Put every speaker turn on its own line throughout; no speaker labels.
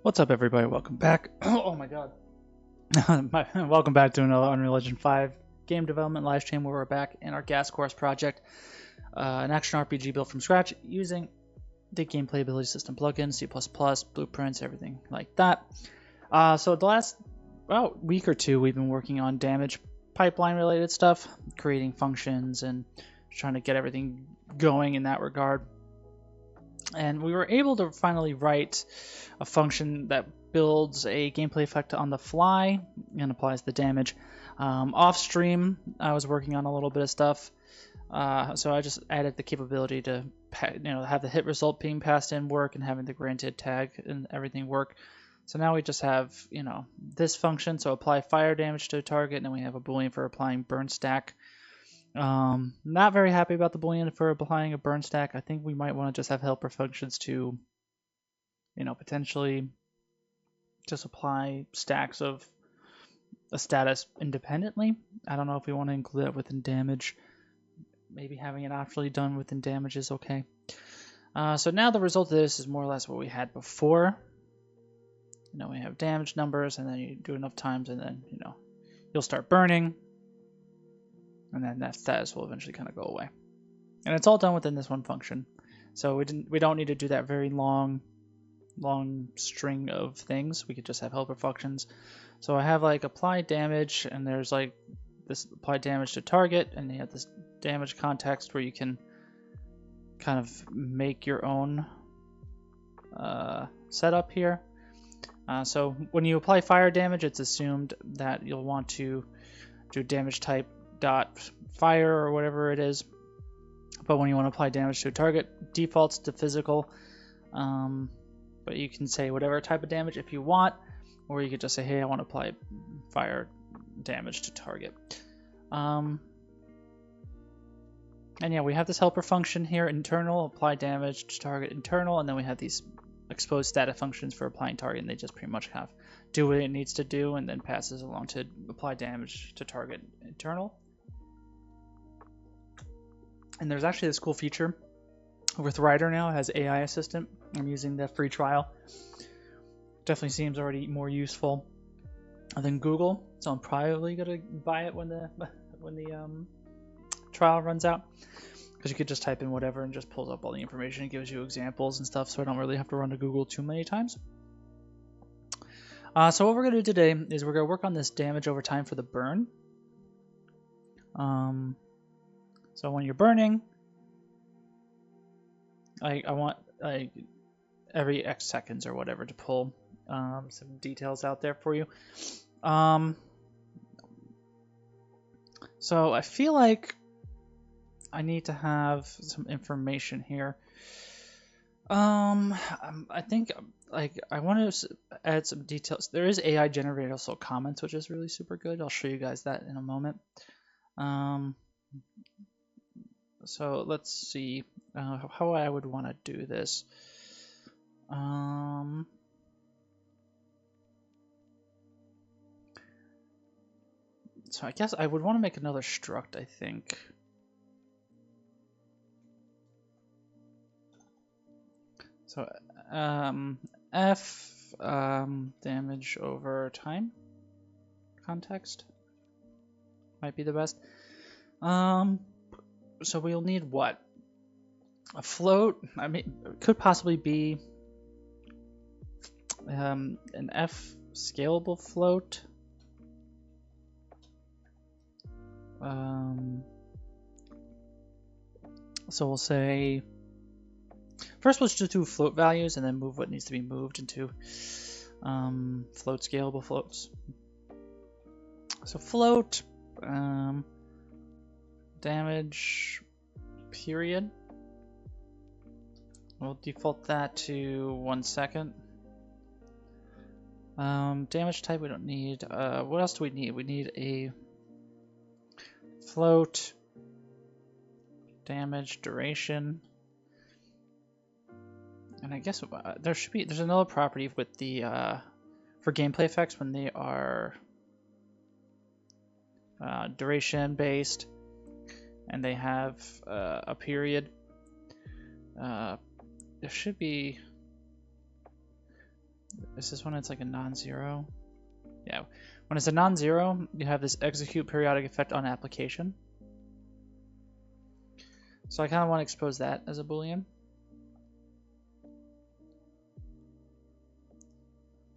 What's up, everybody? Welcome back. Oh my god. Welcome back to another Unreal Engine 5 game development live stream where we're back in our Gas Course project, an action RPG built from scratch using the Gameplay Ability System plugin, C++, blueprints, everything like that. So the last week or two, we've been working on damage pipeline related stuff, creating functions and trying to get everything going in that regard. And we were able to finally write a function that builds a gameplay effect on the fly and applies the damage. Off stream, I was working on a little bit of stuff, so I just added the capability to have the hit result being passed in work and having the granted tag and everything work. So now we just have this function, so apply fire damage to a target, and then we have a boolean for applying burn stack. Not very happy about the boolean for applying a burn stack. I think we might want to just have helper functions to, potentially just apply stacks of a status independently. I don't know if we want to include that within damage. Maybe having it actually done within damage is okay. So now the result of this is more or less what we had before. We have damage numbers, and then you do enough times, and then, you'll start burning. And then that status will eventually kind of go away. And it's all done within this one function. So we don't need to do that very long string of things. We could just have helper functions. So I have like apply damage, and there's like this apply damage to target, and you have this damage context where you can kind of make your own setup here. So when you apply fire damage, it's assumed that you'll want to do damage type dot fire or whatever it is, but when you want to apply damage to a target, defaults to physical, but you can say whatever type of damage if you want, or you could just say, hey, I want to apply fire damage to target. And yeah, we have this helper function here, internal, apply damage to target internal, and then we have these exposed static functions for applying target, and they just pretty much have do what it needs to do and then passes along to apply damage to target internal. And there's actually this cool feature with Rider now. It has AI assistant. I'm using the free trial. Definitely seems already more useful than Google, so I'm probably gonna buy it when the trial runs out, because you could just type in whatever and just pulls up all the information and gives you examples and stuff, so I don't really have to run to Google too many times. So what we're gonna do today is we're gonna work on this damage over time for the burn. So when you're burning, I want every X seconds or whatever to pull some details out there for you. So I feel like I need to have some information here. I think I want to add some details. There is AI generated also comments, which is really super good. I'll show you guys that in a moment. So let's see how I would want to do this. So I guess I would want to make another struct, I think. So F damage over time context might be the best. So we'll need what? A float? I mean, it could possibly be an F scalable float. So we'll say first let's just do float values and then move what needs to be moved into float scalable floats. So float damage period. We'll default that to 1 second. Damage type we don't need. What else do we need? We need a float damage duration. And I guess there's another property with the for gameplay effects when they are duration based and they have a period. There should be Is this when it's like a non-zero? Yeah. When it's a non-zero, you have this execute periodic effect on application. So I kind of want to expose that as a Boolean.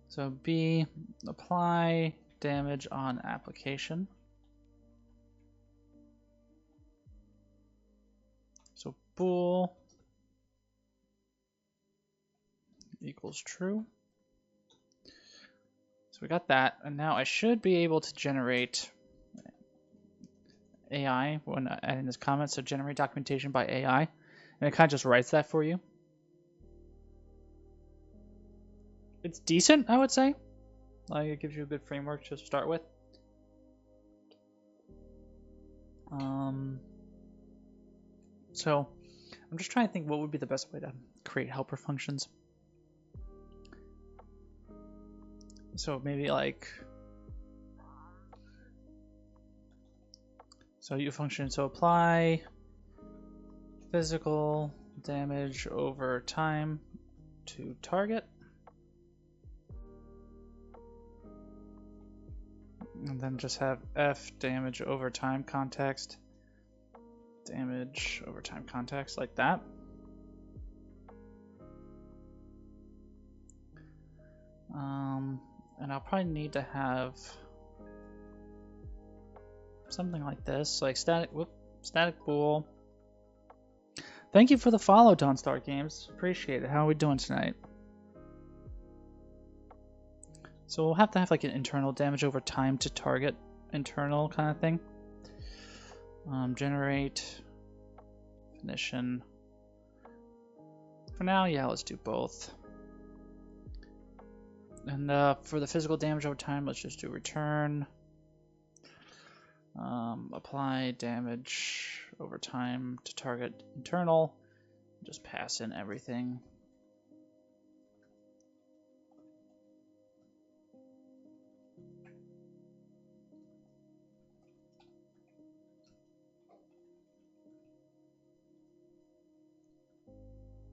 So B, apply damage on application. So bool equals true. So we got that, and now I should be able to generate AI when adding this comment. So generate documentation by AI, and it kind of just writes that for you. It's decent, I would say. Like, it gives you a good framework to start with. So I'm just trying to think what would be the best way to create helper functions. So maybe like, so you function, so apply physical damage over time to target. And then just have F damage over time context, damage over time context, like that. And I'll probably need to have something like this, like static bool. Thank you for the follow, Dawnstar Games. Appreciate it. How are we doing tonight? So we'll have to have like an internal damage over time to target internal kind of thing. Generate definition. For now, yeah, let's do both. And for the physical damage over time, let's just do return. Apply damage over time to target internal. Just pass in everything.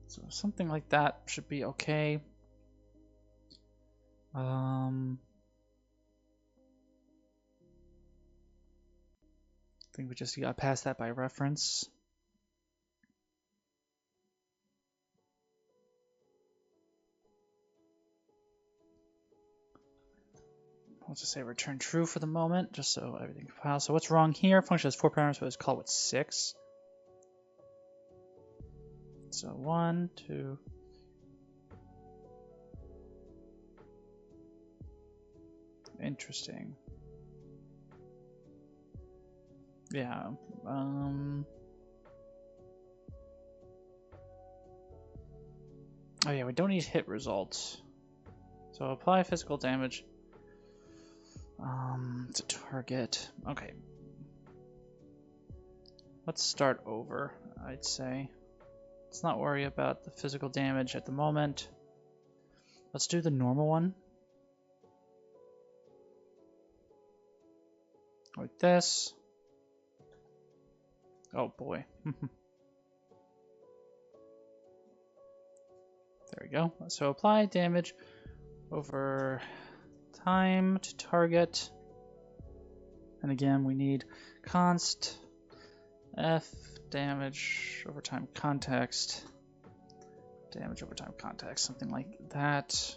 So something like that should be okay. I think we just gotta pass that by reference. Let's just say return true for the moment, just so everything compiles. So what's wrong here? Function has 4 parameters, but let's call it 6. So 1, 2. Interesting. Yeah. Oh yeah, we don't need hit results. So apply physical damage to target. Okay. Let's start over, I'd say. Let's not worry about the physical damage at the moment. Let's do the normal one. Like this. Oh boy. There we go. So apply damage over time to target. And again, we need const F damage over time context. Damage over time context, something like that.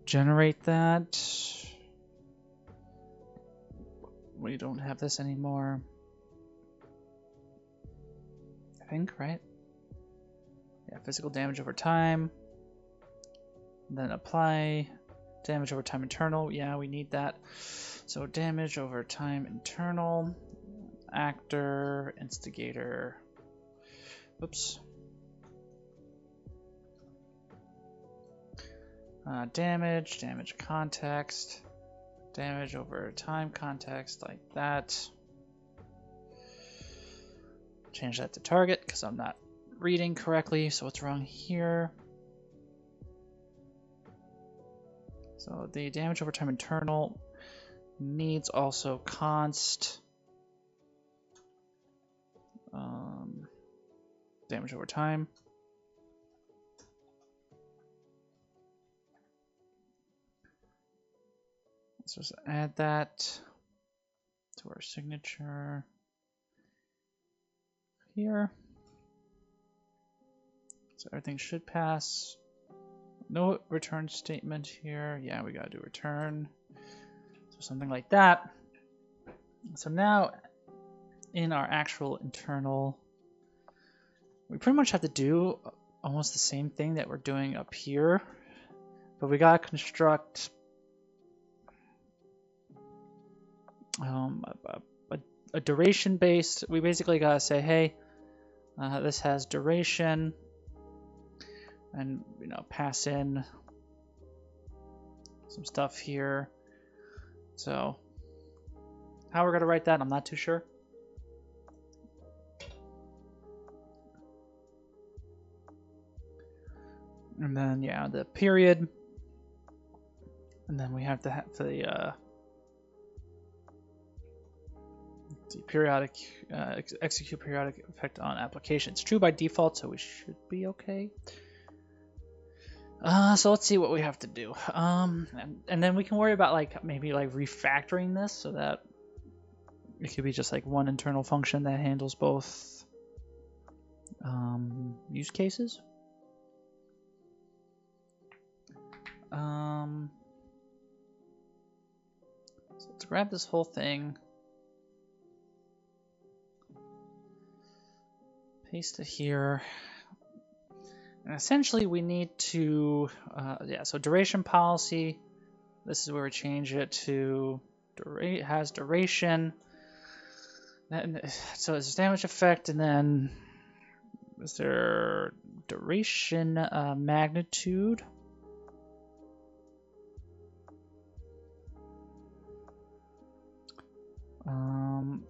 Generate that. We don't have this anymore. I think, right? Yeah, physical damage over time. And then apply damage over time internal. Yeah, we need that. So damage over time internal. Actor, instigator. Oops. Damage context. Damage over time context, like that. Change that to target because I'm not reading correctly. So what's wrong here? So the damage over time internal needs also const damage over time. Let's just add that to our signature here. So everything should pass. No return statement here. Yeah, we gotta do return. So something like that. So now in our actual internal, we pretty much have to do almost the same thing that we're doing up here, but we gotta construct a duration based. We basically gotta say, hey, this has duration, and pass in some stuff here. So how we're gonna write that, I'm not too sure. And then yeah, the period, and then we have to have the periodic execute periodic effect on application. It's true by default, so we should be okay. So let's see what we have to do. And then we can worry about maybe refactoring this so that it could be just like one internal function that handles both use cases. So let's grab this whole thing, paste it here, and essentially we need to, so duration policy, this is where we change it to has duration, so it's damage effect, and then is there duration magnitude?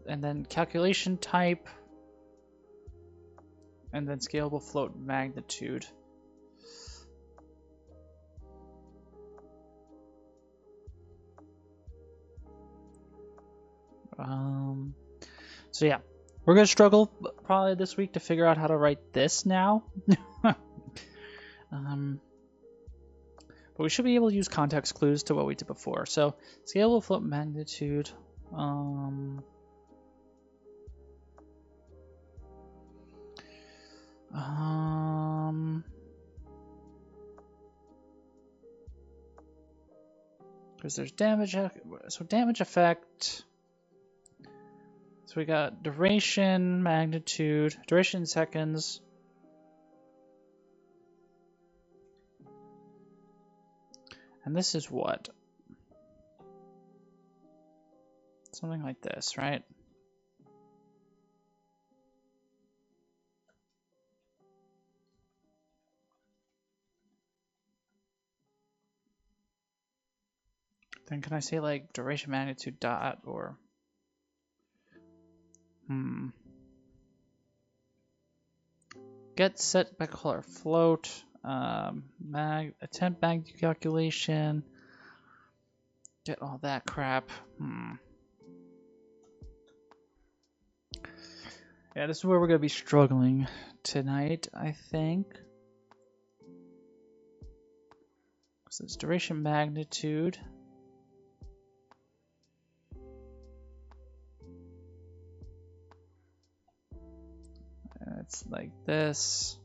And then calculation type, and then scalable float magnitude. So yeah, we're gonna struggle probably this week to figure out how to write this now. But we should be able to use context clues to what we did before. So scalable float magnitude. Because there's damage, so damage effect. So we got duration, magnitude, duration in seconds. And this is what? Something like this, right? Then can I say like duration magnitude dot or get set by color float, attempt magnitude calculation, get all that crap. Yeah, this is where we're gonna be struggling tonight, I think. So it's duration magnitude. It's like this.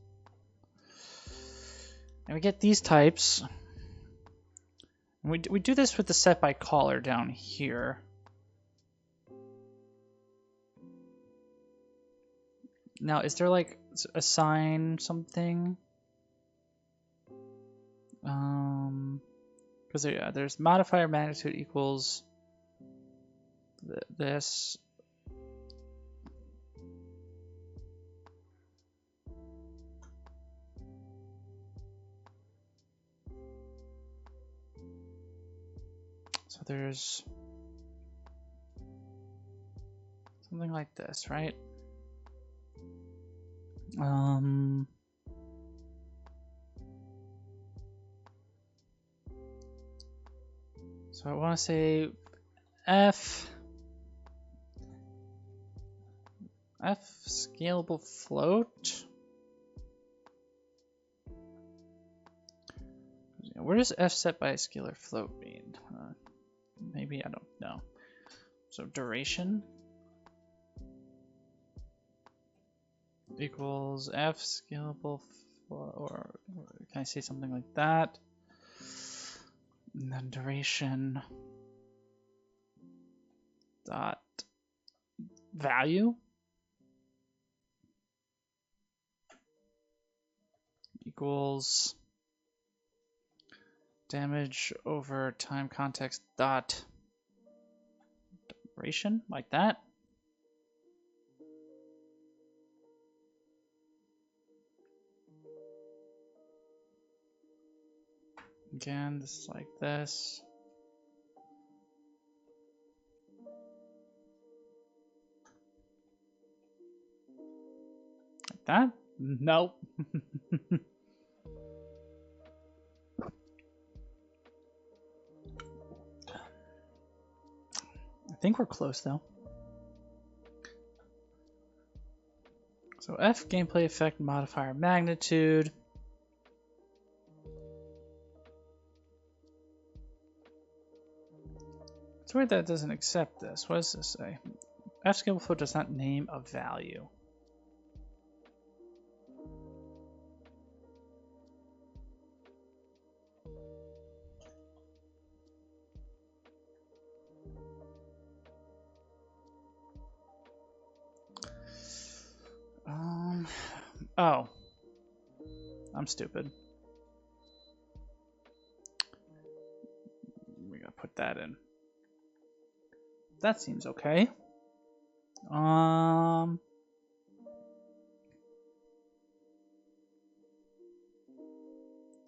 And we get these types. And we do this with the set by caller down here. Now, is there like assign something? Because there's modifier magnitude equals this. So there's something like this, right? So I want to say F scalable float. Where does F set by a scalar float mean? Maybe, I don't know. So duration equals F scalable, or can I say something like that? And then duration dot value equals damage over time context dot duration, like that. Again, this is like this. Like that? Nope. I think we're close though. So F gameplay effect modifier magnitude. It's weird that it doesn't accept this. What does this say? F scalable float does not name a value. Oh. I'm stupid. We gotta put that in. That seems okay.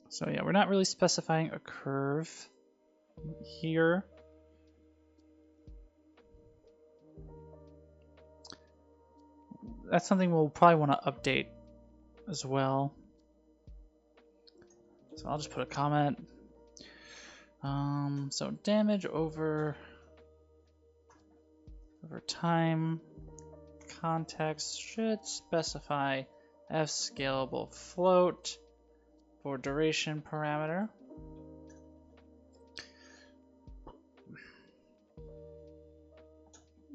So yeah, we're not really specifying a curve here. That's something we'll probably want to update as well. So I'll just put a comment. So damage over time context should specify F scalable float for duration parameter.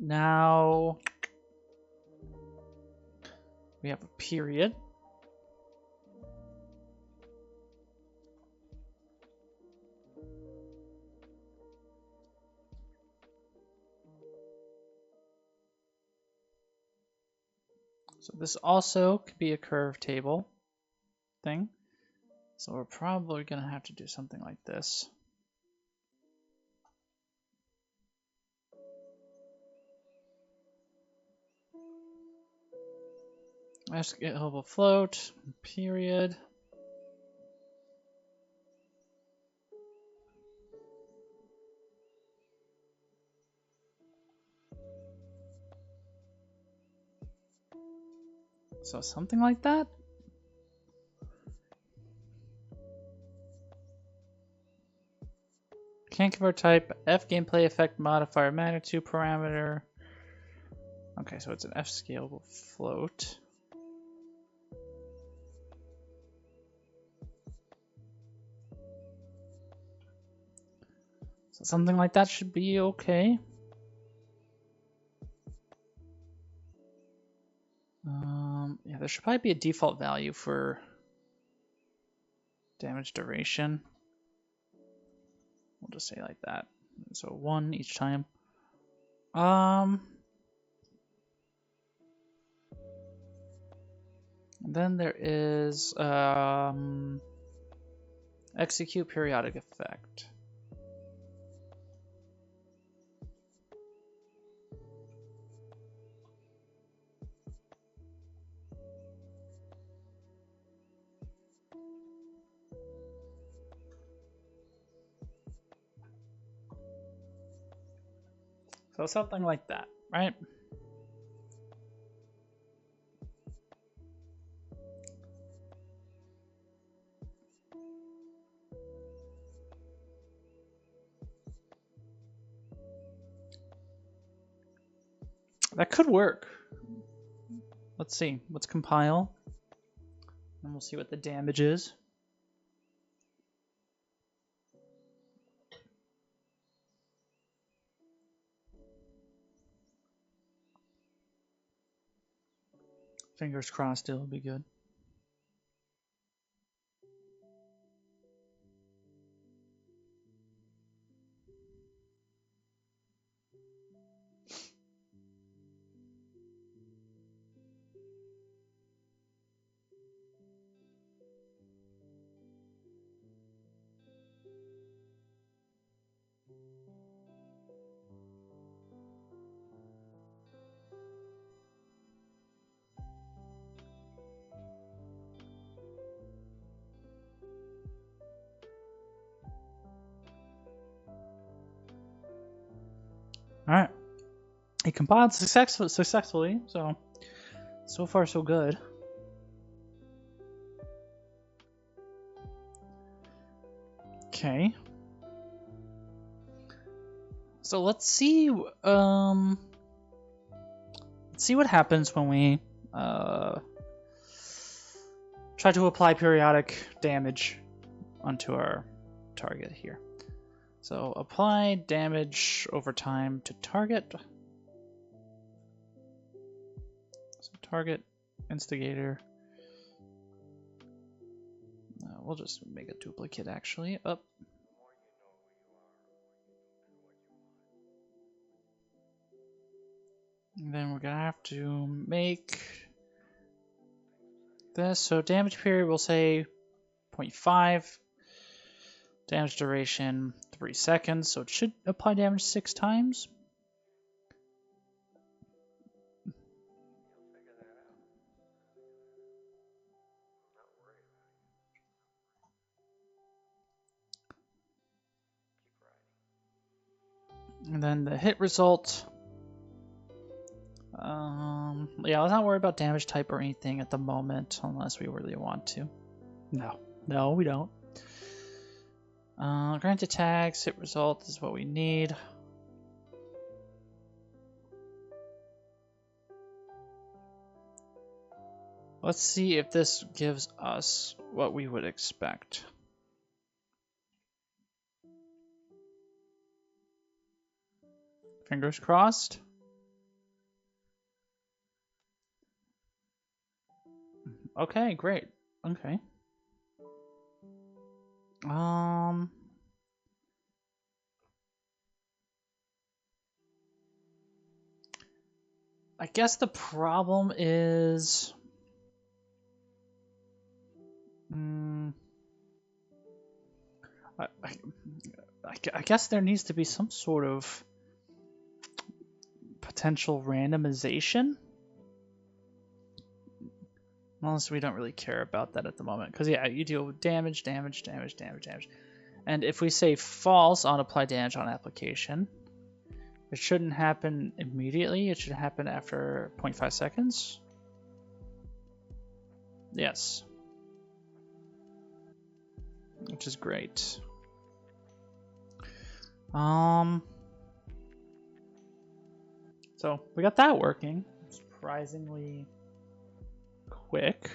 Now we have a period. So this also could be a curve table thing. So we're probably going to have to do something like this. F scalable float, period. So something like that. Can't convert type, F gameplay effect modifier magnitude parameter. Okay, so it's an F scalable float. So something like that should be okay. Yeah, there should probably be a default value for damage duration. We'll just say like that. So 1 each time. Then there is execute periodic effect. So something like that, right? That could work. Let's see. Let's compile. And we'll see what the damage is. Fingers crossed it'll be good. All right. It compiled successfully, so far so good. Okay. So let's see what happens when we try to apply periodic damage onto our target here. So apply damage over time to target. So target, instigator. We'll just make a duplicate actually. Up. And then we're gonna have to make this. So damage period, we'll say 0.5. Damage duration 3 seconds. So it should apply damage 6 times. And then the hit result. Yeah, let's not worry about damage type or anything at the moment, unless we really want to. No, we don't. Grant attacks, hit result is what we need. Let's see if this gives us what we would expect. Fingers crossed. Okay, great. Okay. I guess the problem is I guess there needs to be some sort of potential randomization. Unless we don't really care about that at the moment. Because, yeah, you deal with damage. And if we say false on apply damage on application, it shouldn't happen immediately. It should happen after 0.5 seconds. Yes. Which is great. So we got that working. Surprisingly quick.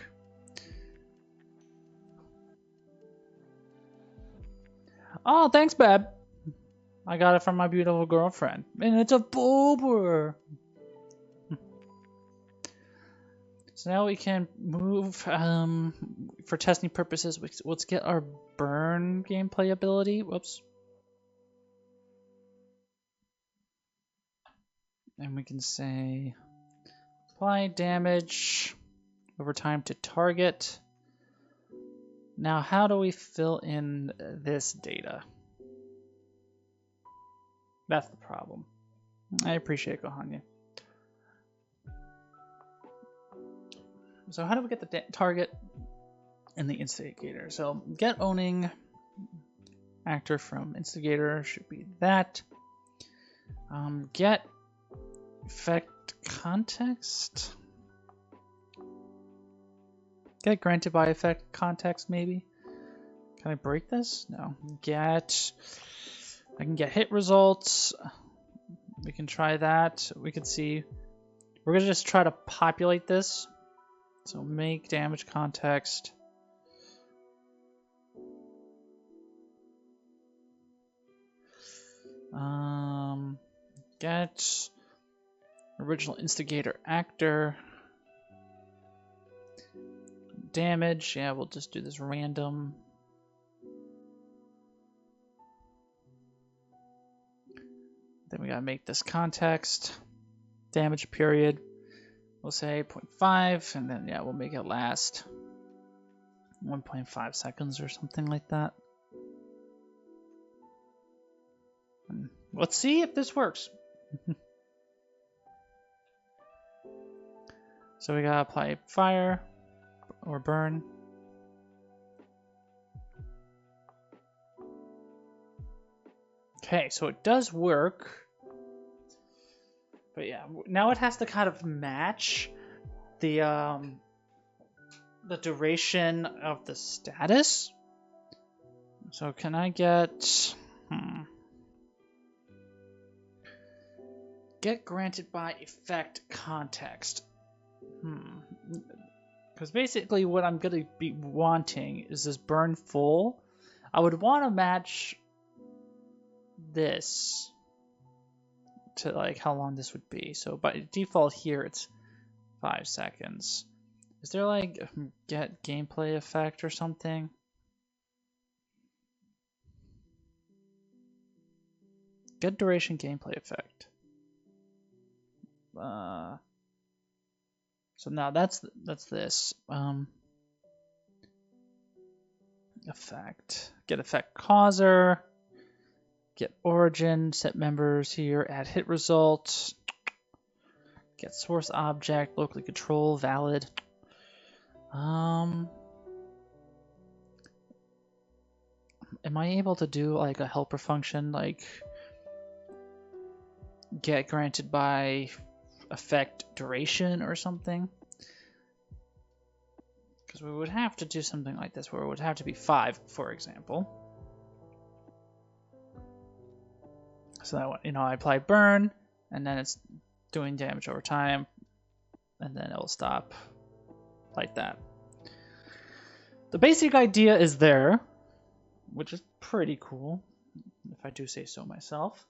Oh, thanks, babe. I got it from my beautiful girlfriend. And it's a boober. So now we can move, for testing purposes, let's get our burn gameplay ability. Whoops. And we can say apply damage over time to target. Now, how do we fill in this data? That's the problem. I appreciate Gohanya. So how do we get the target and the instigator? So get owning actor from instigator should be that. Get effect context. Get granted by effect context maybe. Can I break this? No. I can get hit results. We can try that. We can see. We're gonna just try to populate this. So make damage context. Get original instigator actor. damage, yeah, we'll just do this random. Then we gotta make this context. Damage period. We'll say 0.5, and then yeah, we'll make it last 1.5 seconds or something like that. And let's see if this works. So we gotta apply fire or burn. Okay, so it does work. But yeah, now it has to kind of match the duration of the status. So can I get get granted by effect context? Because basically what I'm going to be wanting is this burn full. I would want to match this to like how long this would be. So by default here it's 5 seconds. Is there like get gameplay effect or something? Get duration gameplay effect. So now that's this effect. Get effect causer. Get origin. Set members here. Add hit result. Get source object. Locally control. Valid. Am I able to do like a helper function like get granted by effect duration or something? Because we would have to do something like this where it would have to be 5, for example. So that, you know, I apply burn and then it's doing damage over time and then it'll stop like that. The basic idea is there, which is pretty cool, if I do say so myself.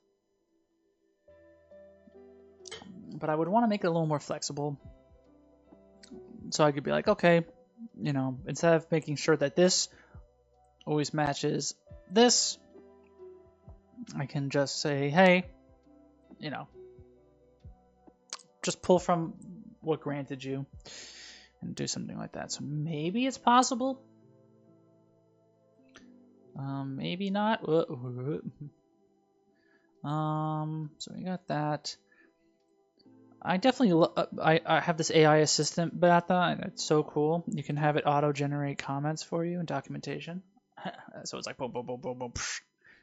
But I would want to make it a little more flexible. So I could be like, okay, you know, instead of making sure that this always matches this, I can just say, hey, you know, just pull from what granted you and do something like that. So maybe it's possible. Maybe not. So we got that. I definitely I have this AI assistant beta, and it's so cool. You can have it auto-generate comments for you and documentation. So it's like boom, boom, boom, boom, boom, psh,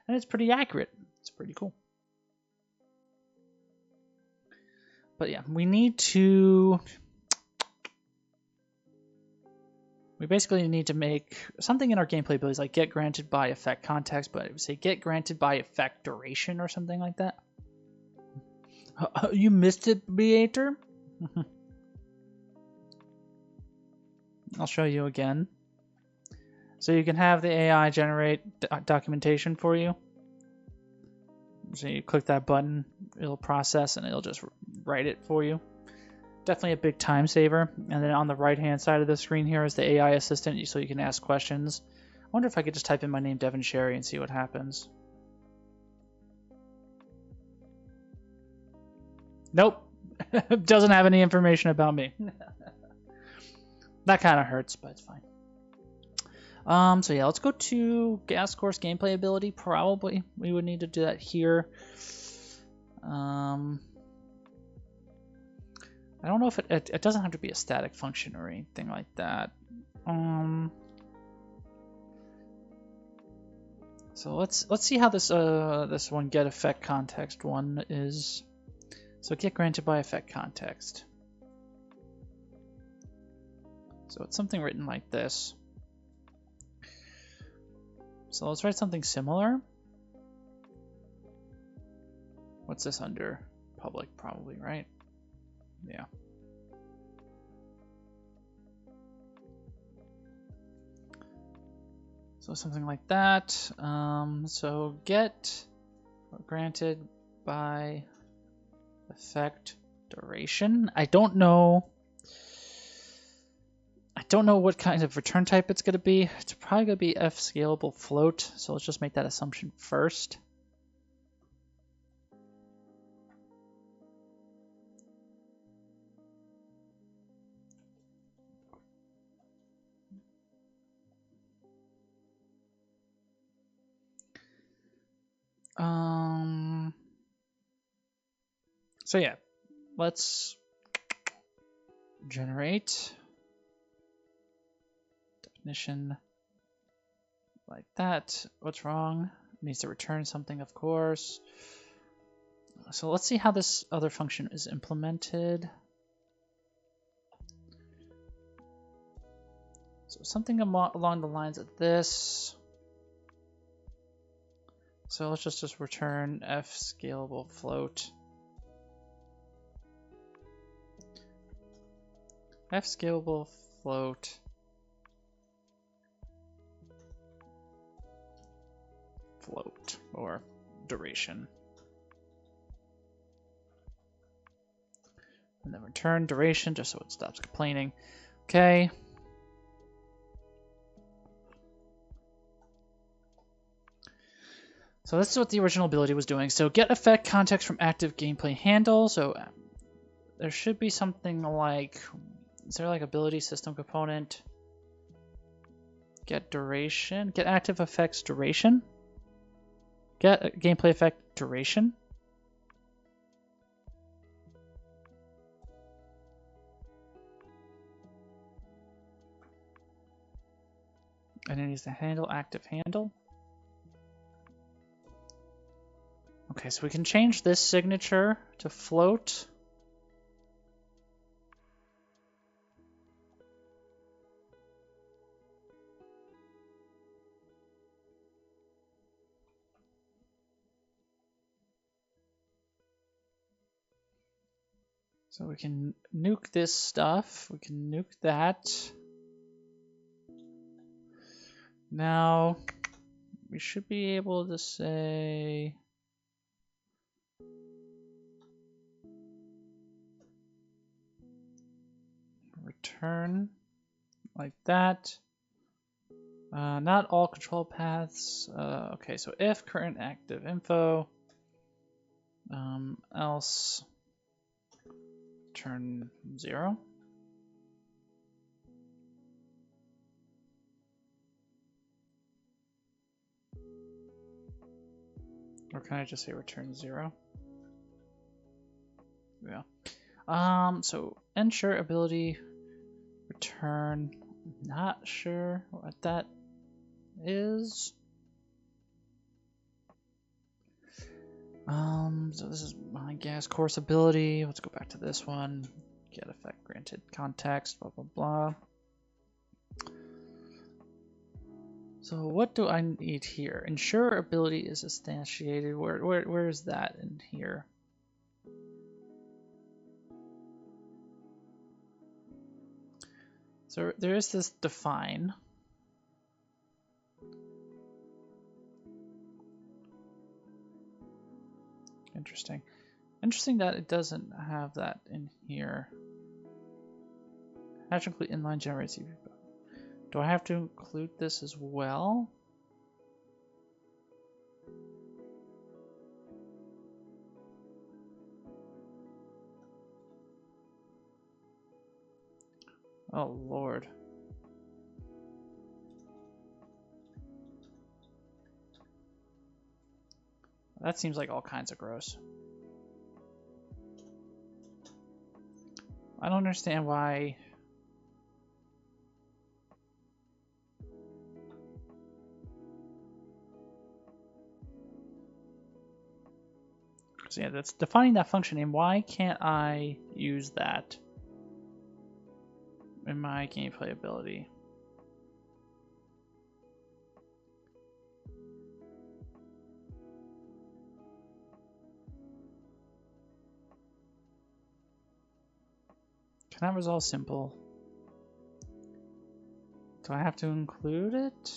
and it's pretty accurate. It's pretty cool. But yeah, we basically need to make something in our gameplay abilities like get granted by effect context, but it would say get granted by effect duration or something like that. You missed it, Beater? I'll show you again. So you can have the AI generate documentation for you. So you click that button, it'll process and it'll just write it for you. Definitely a big time saver. And then on the right hand side of the screen here is the AI assistant, so you can ask questions. I wonder if I could just type in my name, Devin Sherry, and see what happens. Nope. Doesn't have any information about me. That kind of hurts, but it's fine. So yeah, let's go to gas course gameplay ability. Probably we would need to do that here. I don't know if it doesn't have to be a static function or anything like that. So let's see how this this one get effect context one is. So get granted by effect context. So it's something written like this. So let's write something similar. What's this under? Public, probably, right? Yeah. So something like that. So get granted by effect duration. I don't know don't know what kind of return type it's going to be. It's probably going to be F scalable float. So let's just make that assumption first. So yeah, let's generate definition like that. What's wrong? It needs to return something, of course. So let's see how this other function is implemented. So something along the lines of this. So let's just return F scalable float. F scalable float. Float or duration. And then return duration just so it stops complaining. Okay. So this is what the original ability was doing. So get effect context from active gameplay handle. So there should be something like, is there like ability system component? Get duration, get active effects duration. Get gameplay effect duration. And it needs to handle active handle. Okay, so we can change this signature to float. So we can nuke this stuff. We can nuke that. Now, we should be able to say... return like that. Not all control paths. Okay, so if current active info, else turn 0. Or can I just say return 0? Yeah. So ensure ability return. Not sure what that is. So this is my gas course ability. Let's go back to this one. Get effect granted context, blah, blah, blah. So what do I need here? Ensure ability is instantiated. Where is that in here? So there is this define. Interesting. Interesting that it doesn't have that in here. Magically inline generates EV. Do I have to include this as well? Oh Lord. That seems like all kinds of gross. I don't understand why. So yeah, that's defining that function name. Why can't I use that in my gameplay ability? Can I resolve simple? Do I have to include it?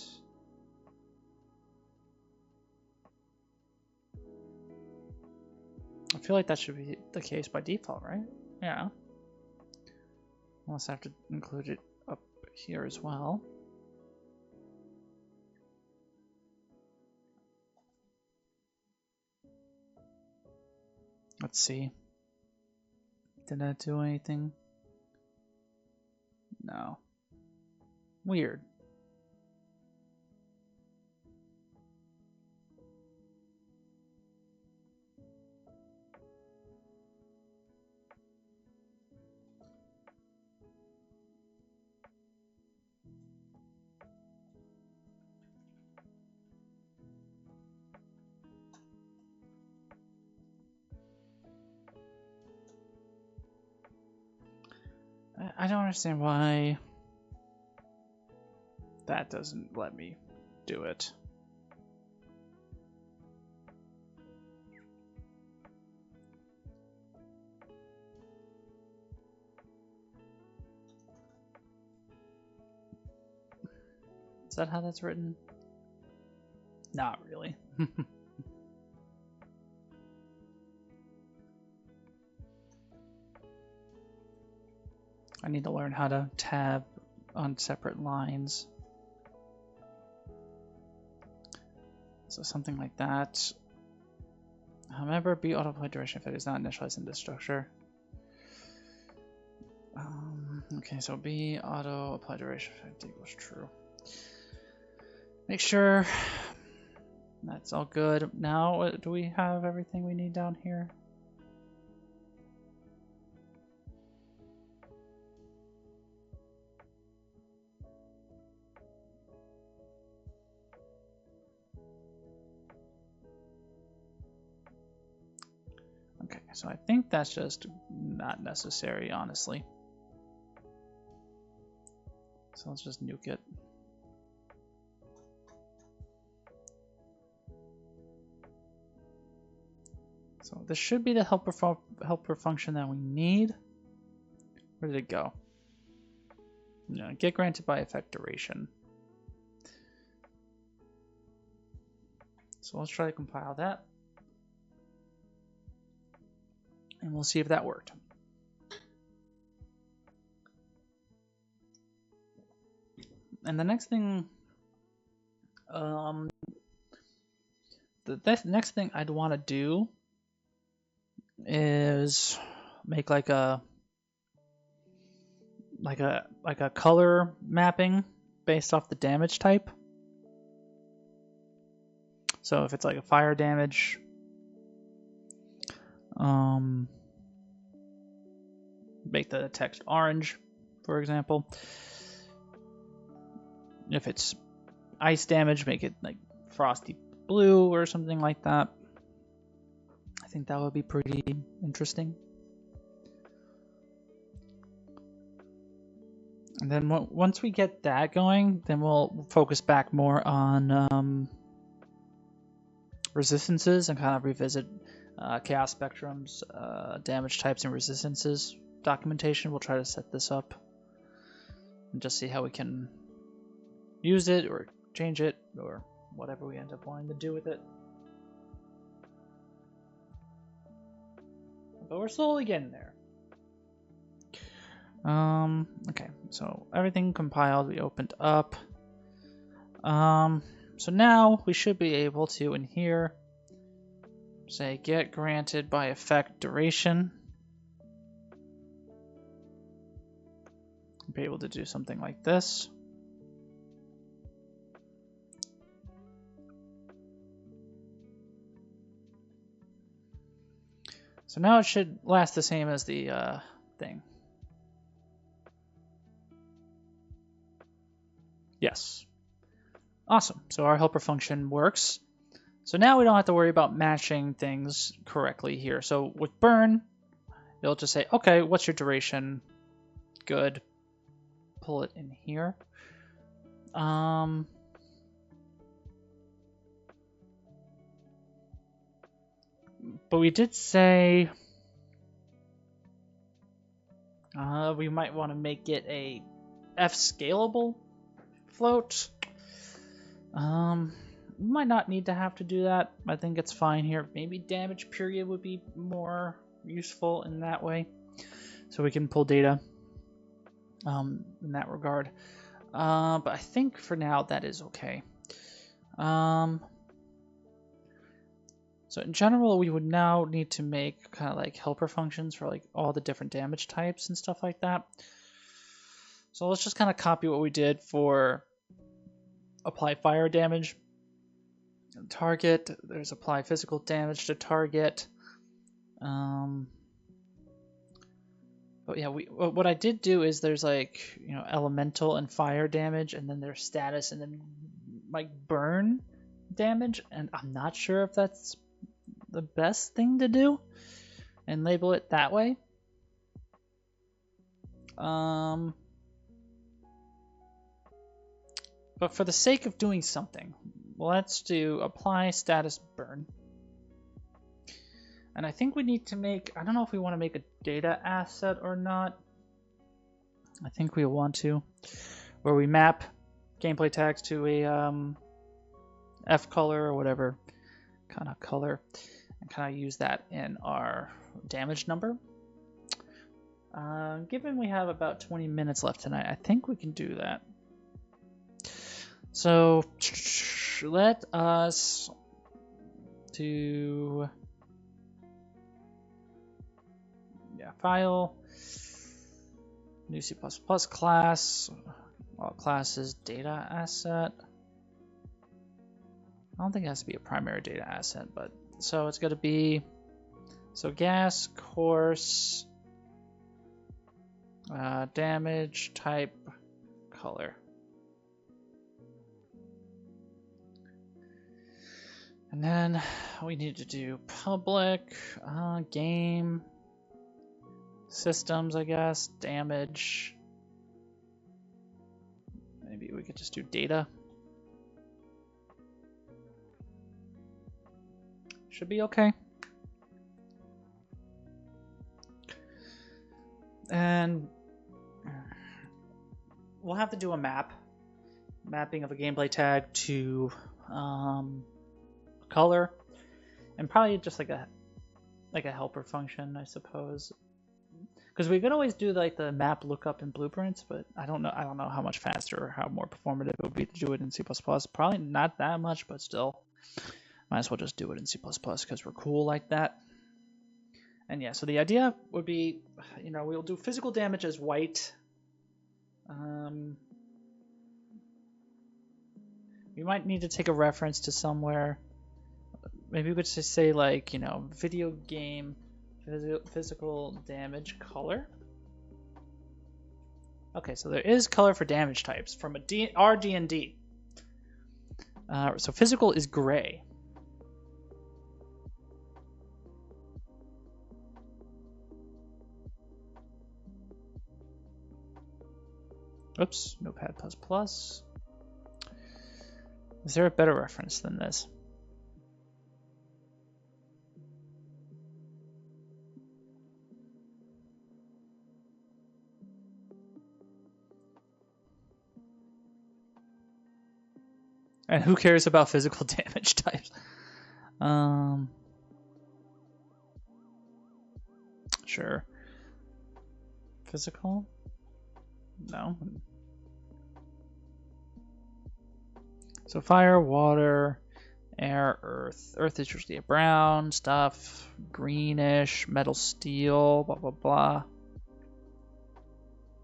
I feel like that should be the case by default, right? Yeah. Unless I have to include it up here as well. Let's see. Did that do anything? No. Weird. I don't understand why that doesn't let me do it. Is that how that's written? Not really. I need to learn how to tab on separate lines. So something like that. However, B auto-apply duration if it is not initialized in this structure. Okay, so B auto-apply duration if it equals true. Make sure that's all good. Now, do we have everything we need down here? Okay, so I think that's just not necessary, honestly. So let's just nuke it. So this should be the helper function that we need. Where did it go? No, get granted by effect duration. So let's try to compile that. And we'll see if that worked. And the next thing, the next thing I'd want to do is make like a color mapping based off the damage type. So if it's like a fire damage, make the text orange, for example. If it's ice damage, make it like frosty blue or something like that. I think that would be pretty interesting. And then once we get that going, then we'll focus back more on resistances and kind of revisit chaos spectrums, damage types, and resistances documentation. We'll try to set this up and just see how we can use it or change it or whatever we end up wanting to do with it. But we're slowly getting there. Okay, so everything compiled, we opened up. So now we should be able to, in here, say get granted by effect duration. Be able to do something like this. So now it should last the same as the thing. Yes. Awesome. So our helper function works. So now we don't have to worry about matching things correctly here. So with burn, it'll just say, okay, what's your duration? Good. Pull it in here. But we did say we might want to make it a F scalable float. We might not need to have to do that. I think it's fine here. Maybe damage period would be more useful in that way, so we can pull data in that regard. But I think for now that is okay. So in general, we would now need to make kind of like helper functions for like all the different damage types and stuff like that. So let's just kind of copy what we did for apply fire damage target. There's apply physical damage to target. But yeah, what I did do is there's like, you know, elemental and fire damage, and then there's status, and then like burn damage, and I'm not sure if that's the best thing to do and label it that way. But for the sake of doing something, let's do apply status burn. And I think we need to make, I don't know if we want to make a data asset or not. I think we want to, where we map gameplay tags to a F color or whatever kind of color, and kind of use that in our damage number. Given we have about 20 minutes left tonight, I think we can do that. So let us do, yeah, file, new C++ class, all classes data asset. I don't think it has to be a primary data asset, but so it's going to be, so gas, course, damage, type, color. And then we need to do public, game, systems, I guess, damage. Maybe we could just do data. Should be okay. And we'll have to do a mapping of a gameplay tag to color, and probably just like a helper function, I suppose, because we could always do like the map lookup in Blueprints, but I don't know how much faster or how more performative it would be to do it in C++. Probably not that much, but still, might as well just do it in C++ because we're cool like that. And yeah, so the idea would be, you know, we'll do physical damage as white. We might need to take a reference to somewhere. Maybe we could just say like, you know, video game physical damage color. Okay, so there is color for damage types from a RD&D. So physical is gray. Oops, Notepad++. Is there a better reference than this? And who cares about physical damage types? Sure. Physical? No. So fire, water, air, earth. Earth is usually a brown stuff, greenish, metal, steel, blah, blah, blah.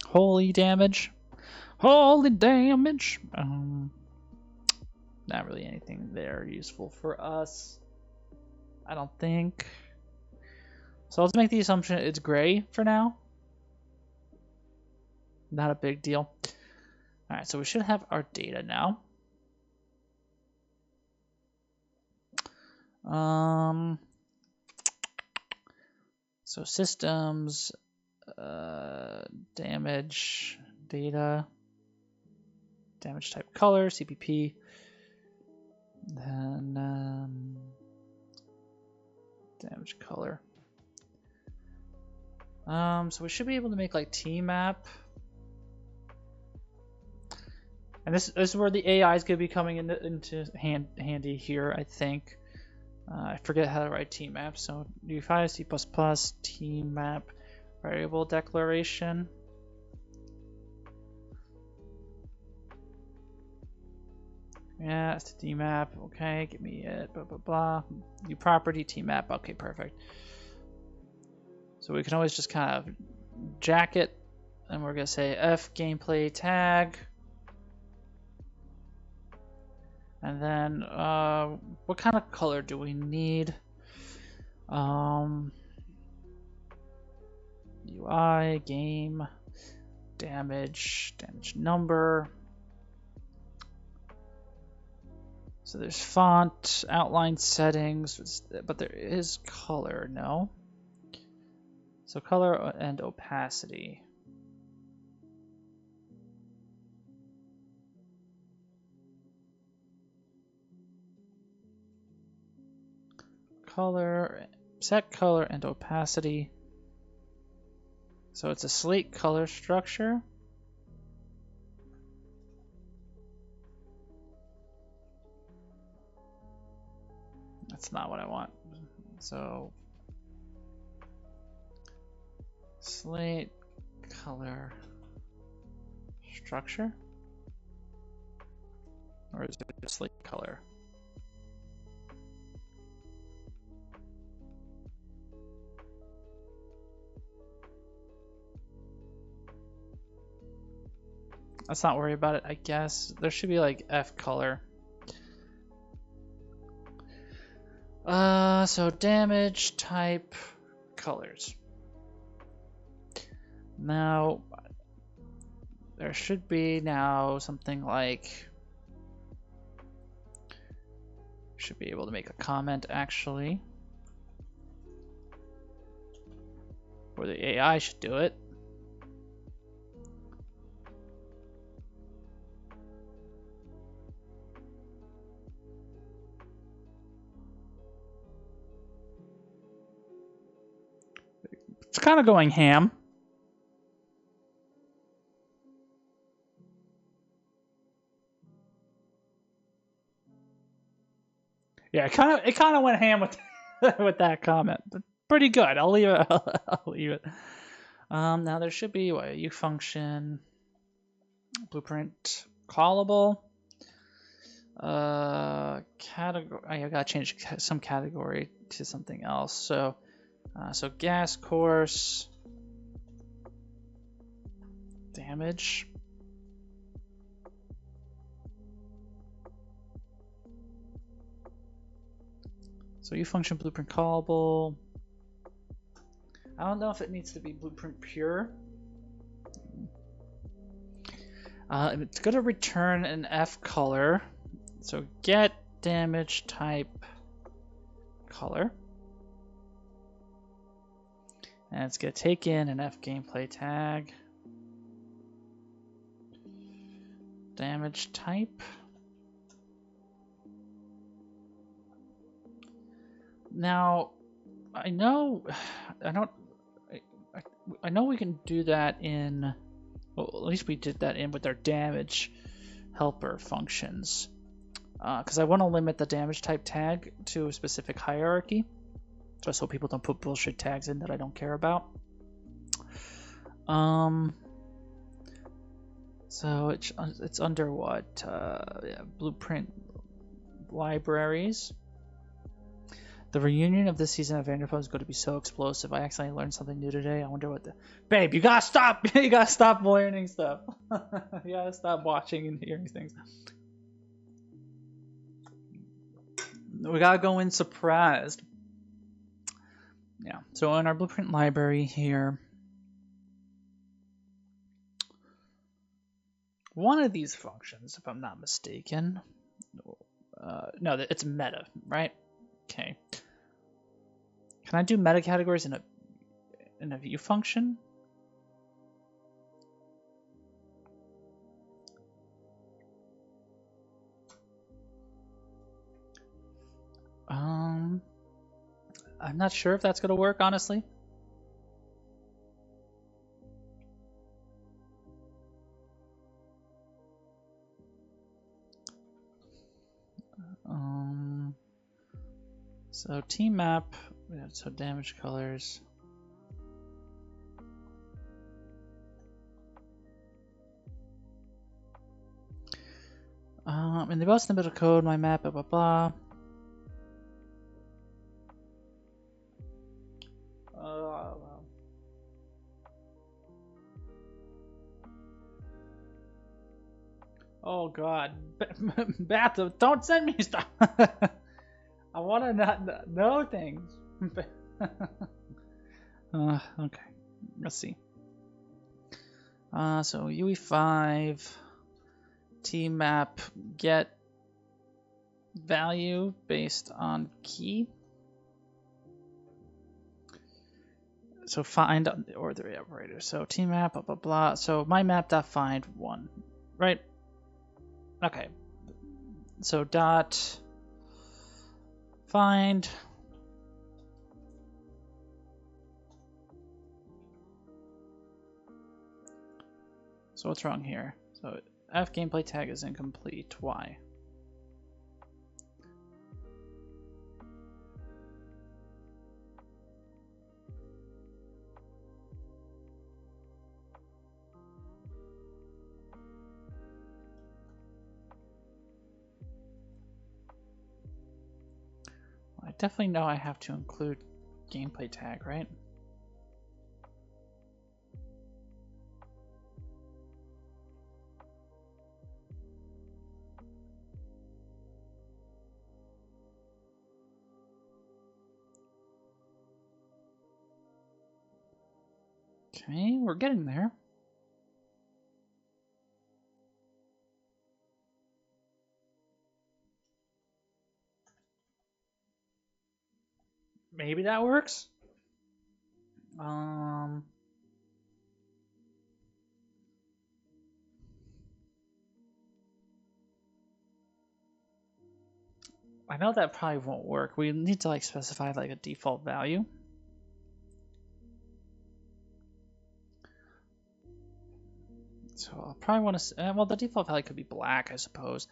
Holy damage. Holy damage. Not really anything there useful for us, I don't think. So let's make the assumption it's gray for now. Not a big deal. All right, so we should have our data now. So systems, damage, data, damage type color, CPP. Then damage color. So we should be able to make like tmap. And this is where the AI is going to be coming into handy here, I think. I forget how to write tmap, so U5 C++ tmap variable declaration. Yeah, it's the map. Okay, give me it. Blah blah blah. New property, map. Okay, perfect. So we can always just kind of jack it, and we're gonna say F gameplay tag, and then what kind of color do we need? UI game damage number. So there's font, outline settings, but there is color, no? So color and opacity. Color, set color and opacity. So it's a slate color structure. That's not what I want. So slate color structure, or is it just slate color? Let's not worry about it, I guess. There should be like F color. So damage type colors. Now, there should be now something like, should be able to make a comment actually, or the AI should do it. It's kind of going ham. Yeah, it kind of went ham with with that comment, but pretty good. I'll leave it. I'll leave it. Now there should be what, U function, blueprint callable. Category. I gotta change some category to something else. So, so gas course damage. So U function blueprint callable. I don't know if it needs to be blueprint pure. It's going to return an F color. So get damage type color. And it's going to take in an F gameplay tag. Damage type. Now, I know we can do that in, well, at least we did that in with our damage helper functions. Because I want to limit the damage type tag to a specific hierarchy, just so people don't put bullshit tags in that I don't care about. So it's under what? Yeah, blueprint libraries. The reunion of this season of Vanderpump is going to be so explosive. I accidentally learned something new today. I wonder what the... Babe, you gotta stop! You gotta stop learning stuff. You gotta stop watching and hearing things. We gotta go in surprised. Yeah, so in our blueprint library here, one of these functions, if I'm not mistaken, no, it's meta, right? Okay. Can I do meta categories in a view function? I'm not sure if that's gonna work, honestly. So team map, so damage colors. And they both in the bit of code, my map, blah blah blah. Oh god, Bathtub, don't send me stuff. I want to not know things. Okay, let's see. So UE5 T map get value based on key. So find or the operator. So T map blah blah blah. So my map dot find 1, right? Okay. So dot find. So what's wrong here? So F gameplay tag is incomplete. Why? Well, I definitely know I have to include gameplay tag, right? Okay, we're getting there. Maybe that works. I know that probably won't work. We need to like specify like a default value. So I'll probably want to. Well, the default value could be black, I suppose.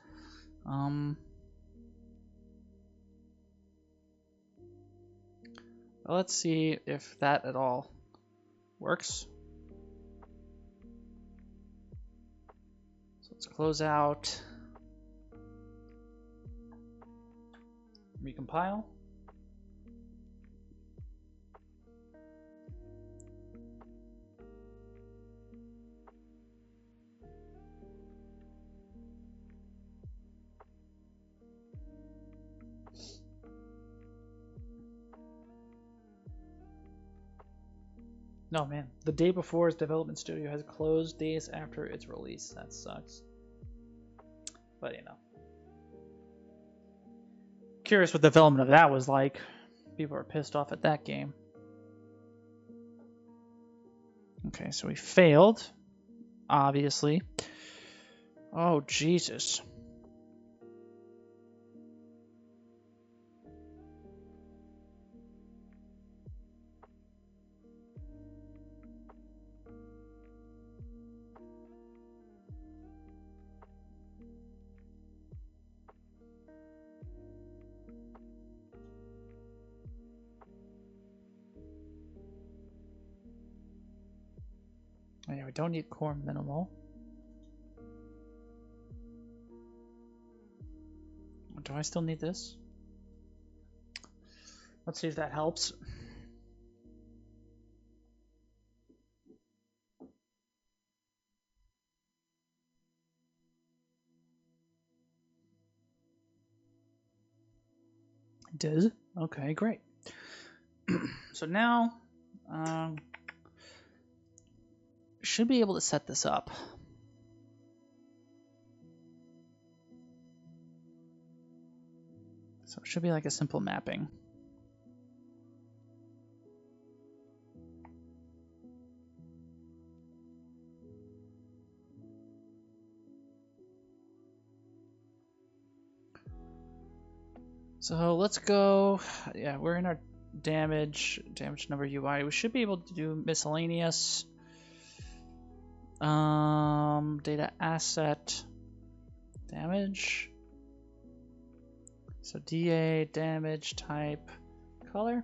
Let's see if that at all works. So let's close out. Recompile. No, man. The day before its development studio has closed days after its release. That sucks. But, you know. Curious what the development of that was like. People are pissed off at that game. Okay, so we failed. Obviously. Oh, Jesus. Oh, yeah, we don't need core minimal. Do I still need this? Let's see if that helps. It does? Okay, great. So now, should be able to set this up. So it should be like a simple mapping. So let's go. Yeah, we're in our damage number UI. We should be able to do miscellaneous. Data asset damage. So DA damage type color.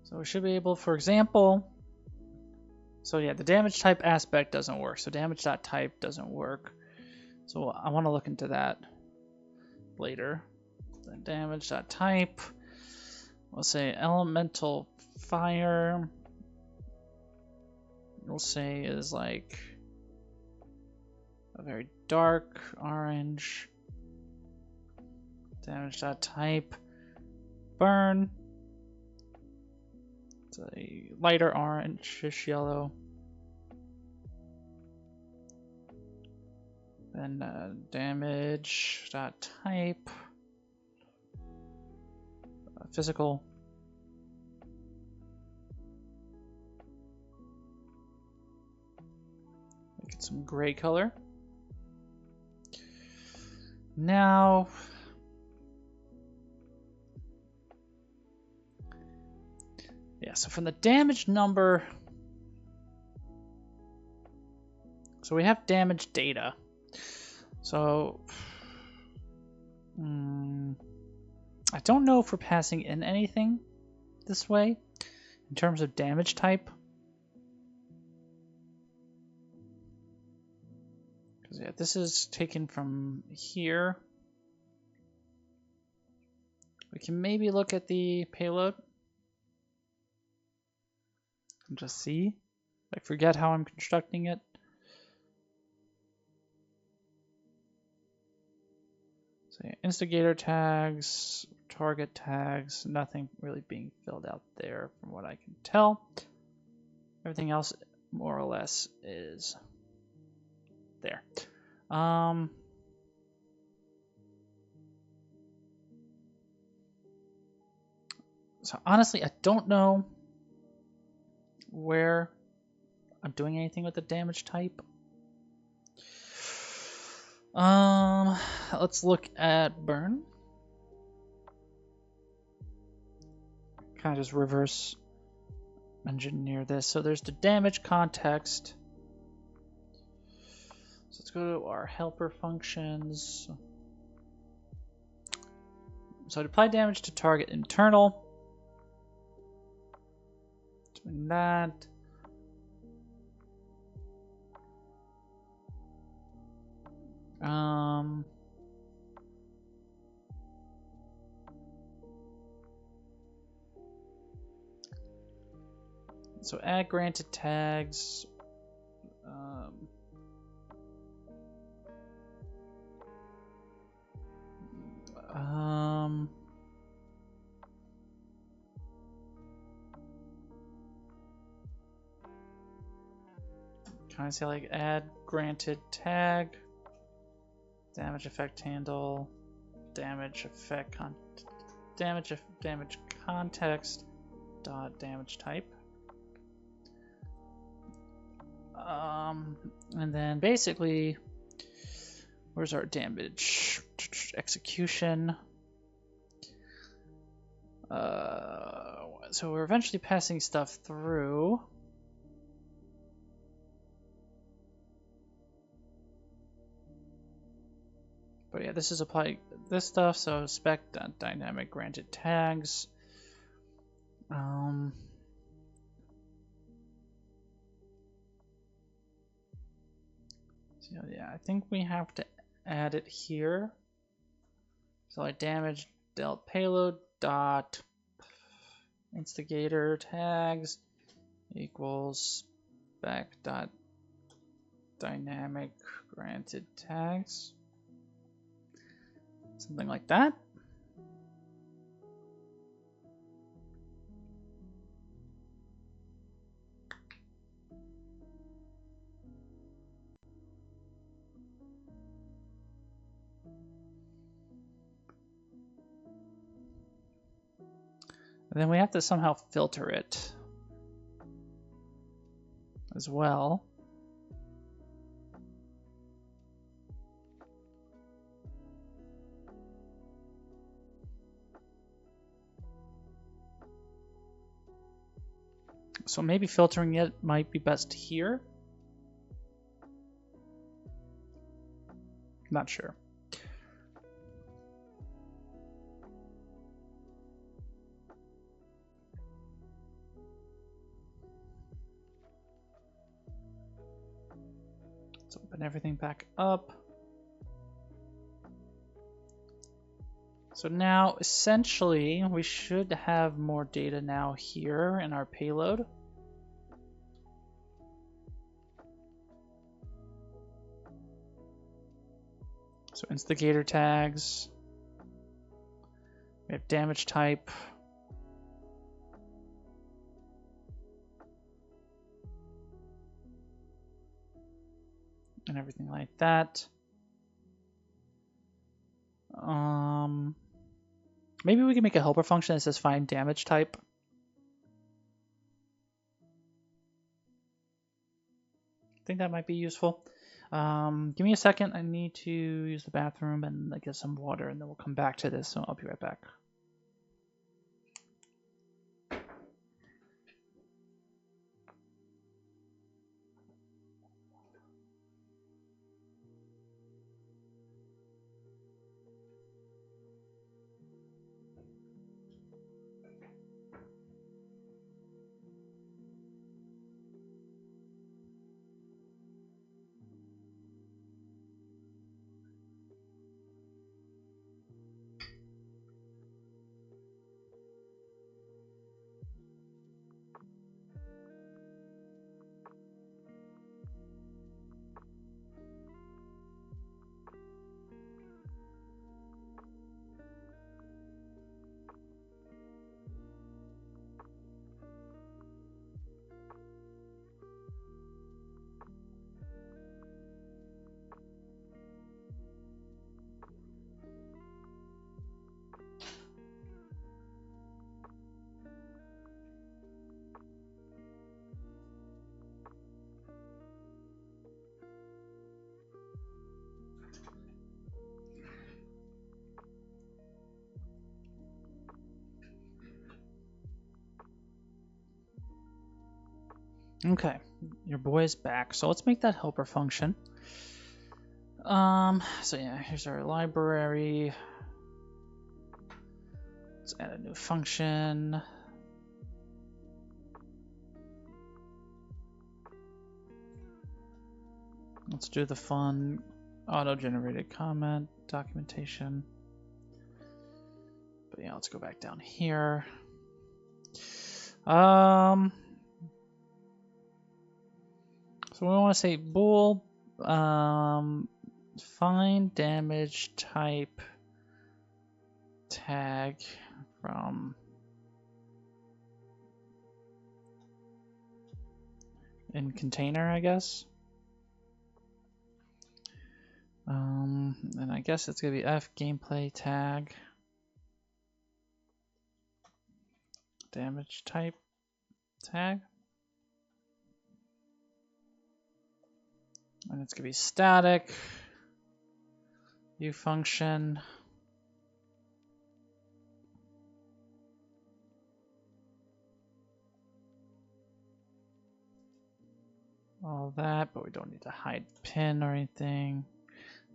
So we should be able, for example, so yeah, the damage type aspect doesn't work. So damage.type doesn't work. So I want to look into that later. The damage.type, we'll say elemental fire. We'll say is like a very dark orange. Damage.type, burn. It's a lighter orange-ish yellow. Then damage.type, physical. Make it some gray color. Now, yeah, so from the damage number, so we have damage data. So, I don't know if we're passing in anything this way in terms of damage type. Because yeah, this is taken from here. We can maybe look at the payload and just see. I forget how I'm constructing it. So yeah, instigator tags, target tags, nothing really being filled out there from what I can tell. Everything else more or less is there. So honestly, I don't know where I'm doing anything with the damage type. Let's look at burn. Kind of just reverse engineer this. So there's the damage context. So let's go to our helper functions. So to apply damage to target internal. Doing that. So add granted tags. Can I say like add granted tag, damage effect handle, damage effect damage context dot damage type. And then basically, where's our damage execution? So we're eventually passing stuff through. But yeah, this is applying this stuff, so spec dynamic granted tags. So yeah, I think we have to add it here. So like damage dealt payload dot instigator tags equals spec dot dynamic granted tags. Something like that. And then we have to somehow filter it as well. So maybe filtering it might be best here. Not sure. everything back up. So now, essentially, we should have more data now here in our payload. So instigator tags. We have damage type. And everything like that. Maybe we can make a helper function that says find damage type. I think that might be useful. Give me a second. I need to use the bathroom and get some water, and then we'll come back to this. So I'll be right back. Okay, your boy's back. So let's make that helper function. So yeah, here's our library. Let's add a new function. Let's do the fun auto-generated comment documentation. But yeah, let's go back down here. So we want to say bool find damage type tag from in container, I guess. And I guess it's gonna be f gameplay tag damage type tag. And it's gonna be static view function. All that, but we don't need to hide pin or anything.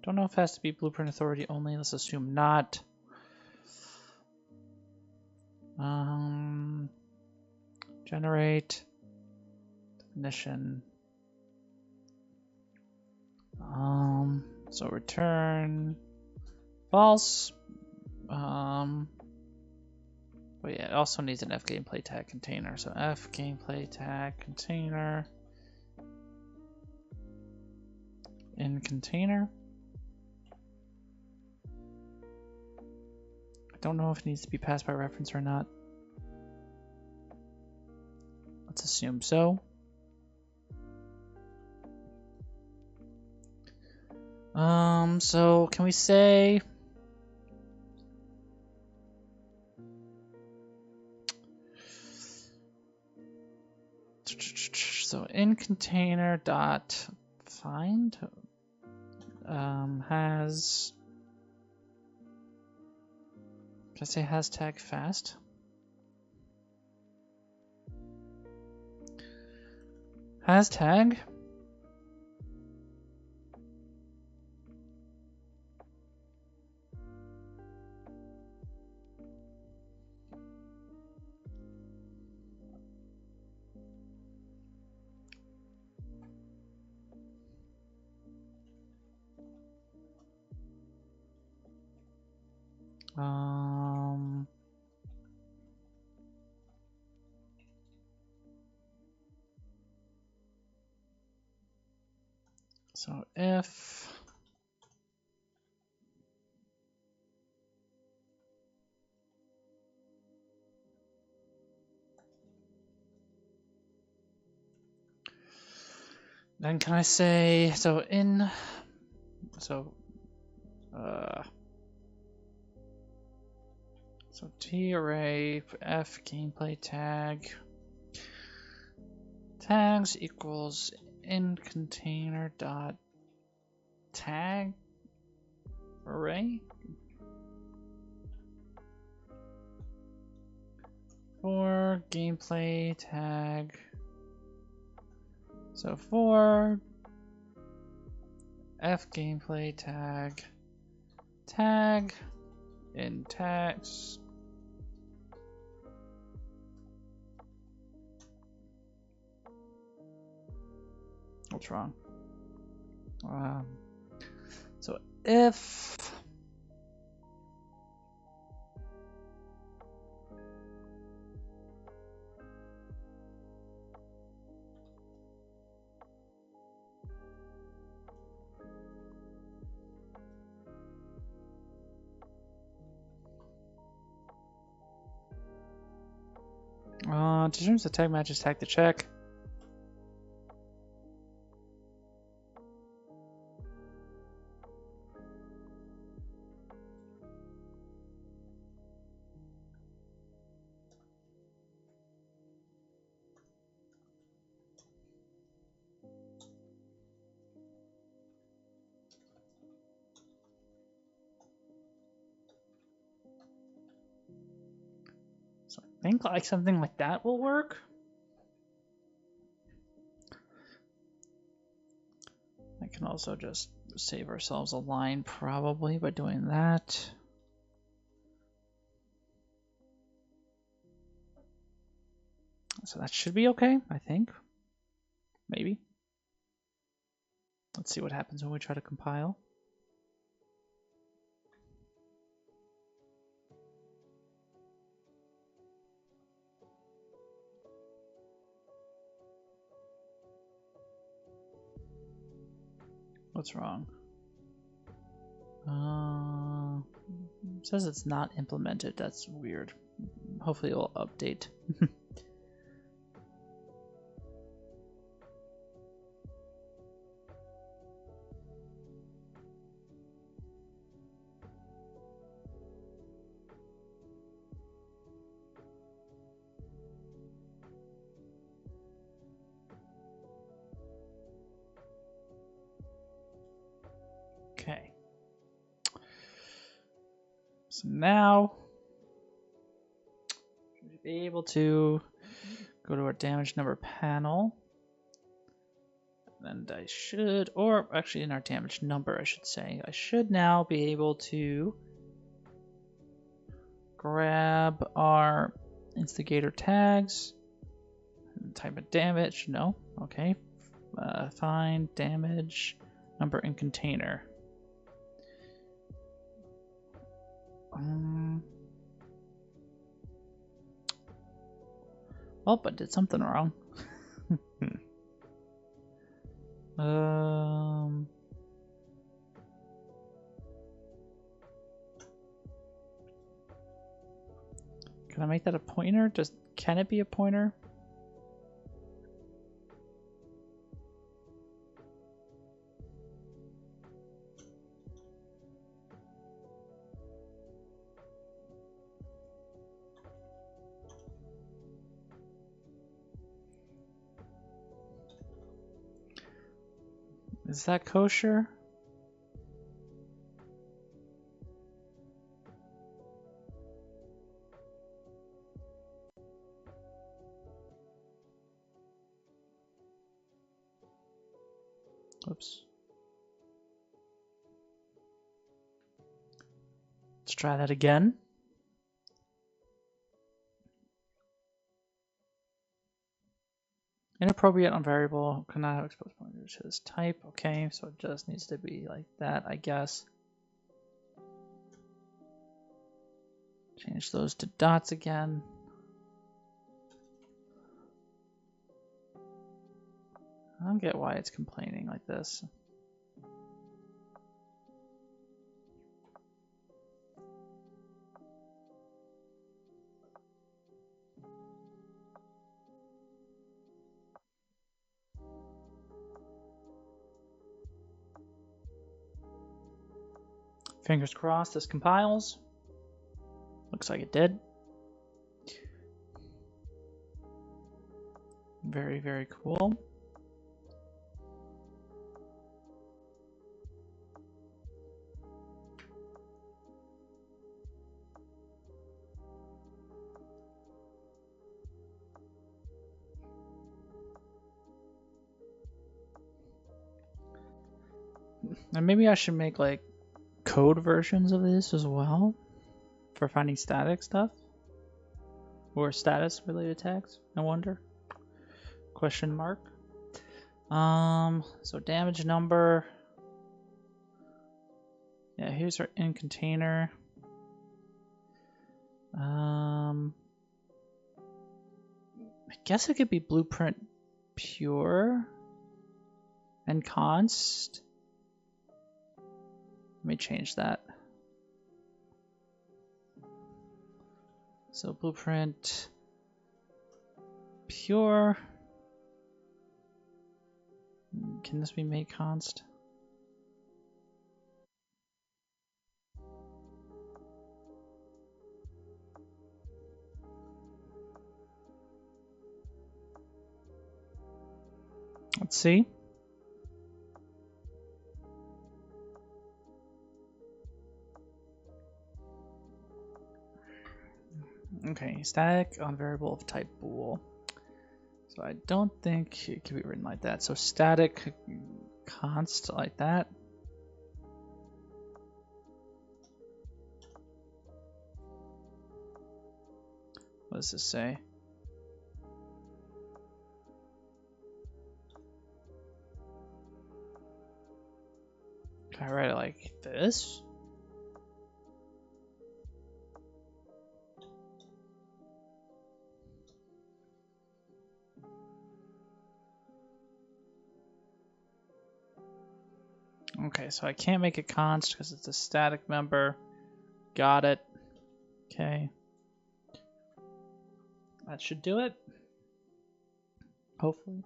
Don't know if it has to be Blueprint Authority only. Let's assume not. Generate definition. So return false. But yeah, it also needs an f gameplay tag container. So f gameplay tag container in container. I don't know if it needs to be passed by reference or not. Let's assume so. So can we say so in container dot find has, can I say has tag fast? Has tag So if then can I say so T array f gameplay tags equals in container dot tag array for gameplay tag. So for f gameplay tag in tags what's wrong? So if determines the tag matches tag to check. So I think like something like that will work. I can also just save ourselves a line probably by doing that. So that should be okay, I think. Maybe. Let's see what happens when we try to compile. What's wrong? It says it's not implemented. That's weird. Hopefully it will update. Okay. So now we should be able to go to our damage number panel. And I should, or actually in our damage number, I should say, I should now be able to grab our instigator tags, type of damage, no, okay, find damage number in container. Oh, I did something wrong. Can I make that a pointer? Can it be a pointer? Is that kosher? Oops. Let's try that again. Inappropriate on variable cannot have exposed pointer to this type. Okay, so it just needs to be like that, I guess. Change those to dots again. I don't get why it's complaining like this. Fingers crossed this compiles. Looks like it did. Very, very cool. And maybe I should make like code versions of this as well for finding static stuff or status related tags. I wonder. Question mark. So damage number. Yeah, here's our in container. I guess it could be blueprint pure and const. Let me change that. So blueprint pure. Can this be made const? Let's see. Okay, static on variable of type bool. So I don't think it can be written like that. So static const like that. What does this say? Can I write it like this? Okay, so I can't make it const because it's a static member. Got it. Okay. That should do it. Hopefully.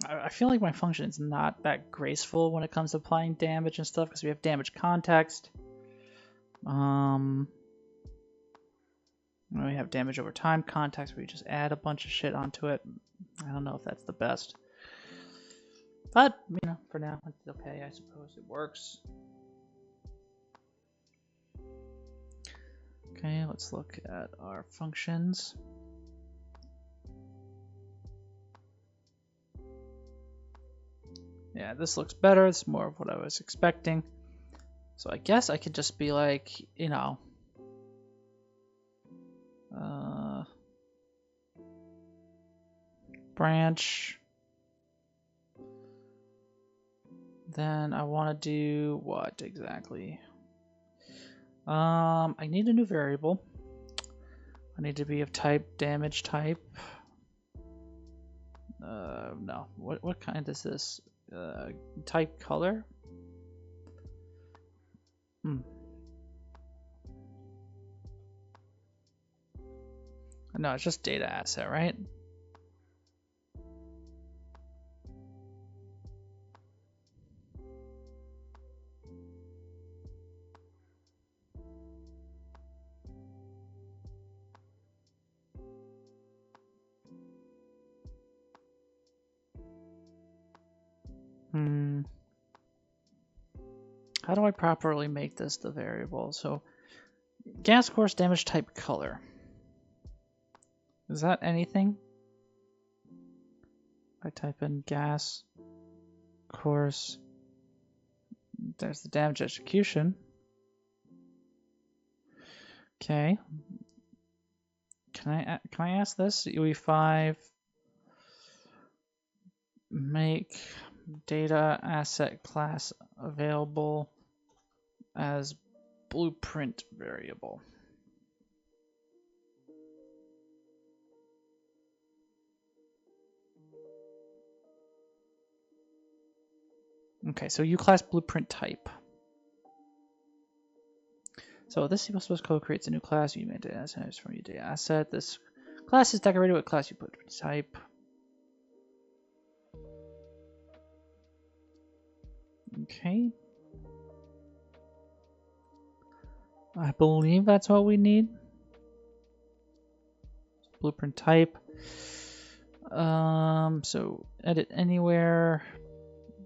I feel like my function is not that graceful when it comes to applying damage and stuff because we have damage context. We have damage over time context where you just add a bunch of shit onto it. I don't know if that's the best. But, you know, for now, it's okay. I suppose it works. Okay, let's look at our functions. Yeah, this looks better. It's more of what I was expecting. So I guess I could just be like, you know, branch. Then I want to do what exactly? I need a new variable. I need to be of type damage type. No. What kind is this? Type color? No, it's just data asset, right? How do I properly make this the variable? So gas course damage type color. Is that anything? I type in gas course There's the damage execution. Okay. Can I ask this? UE5 make data asset class available as blueprint variable. Okay, so uClass blueprint type. So this C++ code creates a new class. You made data assets from your data asset. This class is decorated with class you put type. Okay. I believe that's what we need. Blueprint type. So edit anywhere.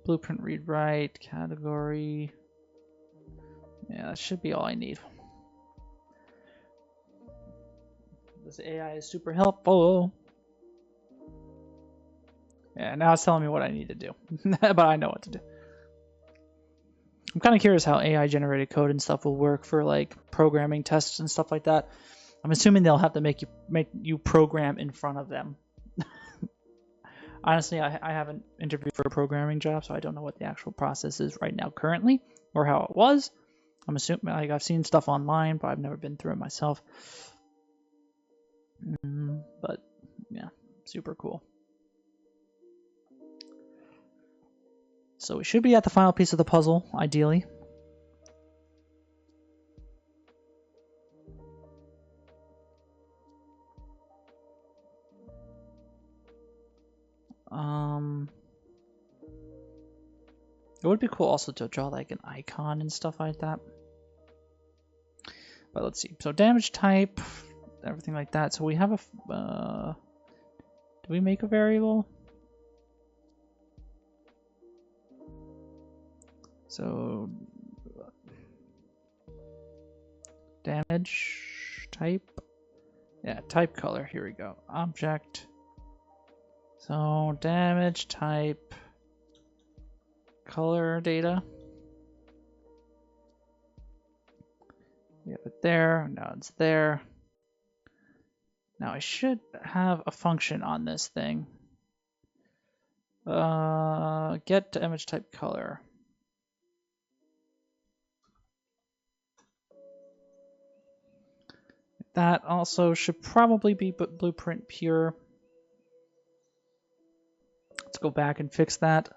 Blueprint read write category. Yeah, that should be all I need. This AI is super helpful. Yeah, now it's telling me what I need to do, but I know what to do. I'm kind of curious how AI generated code and stuff will work for like programming tests and stuff like that. I'm assuming they'll have to make you program in front of them. Honestly, I haven't interviewed for a programming job, so I don't know what the actual process is right now currently or how it was. I'm assuming, like, I've seen stuff online, but I've never been through it myself. But yeah, super cool. So we should be at the final piece of the puzzle, ideally. It would be cool also to draw like an icon and stuff like that. But let's see. So damage type, everything like that. So we have a... do we make a variable? So... damage type. Yeah, type color. Here we go. Object. So damage type color data. We have it there. Now it's there. Now I should have a function on this thing. Get to image type color. That also should probably be blueprint pure. Let's go back and fix that.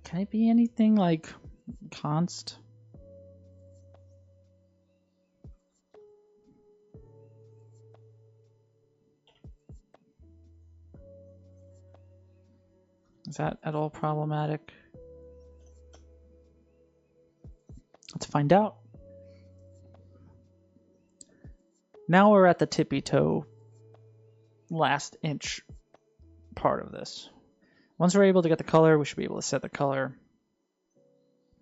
Can it be anything like const? Is that at all problematic? Let's find out. Now we're at the tippy toe last inch part of this. Once we're able to get the color, we should be able to set the color.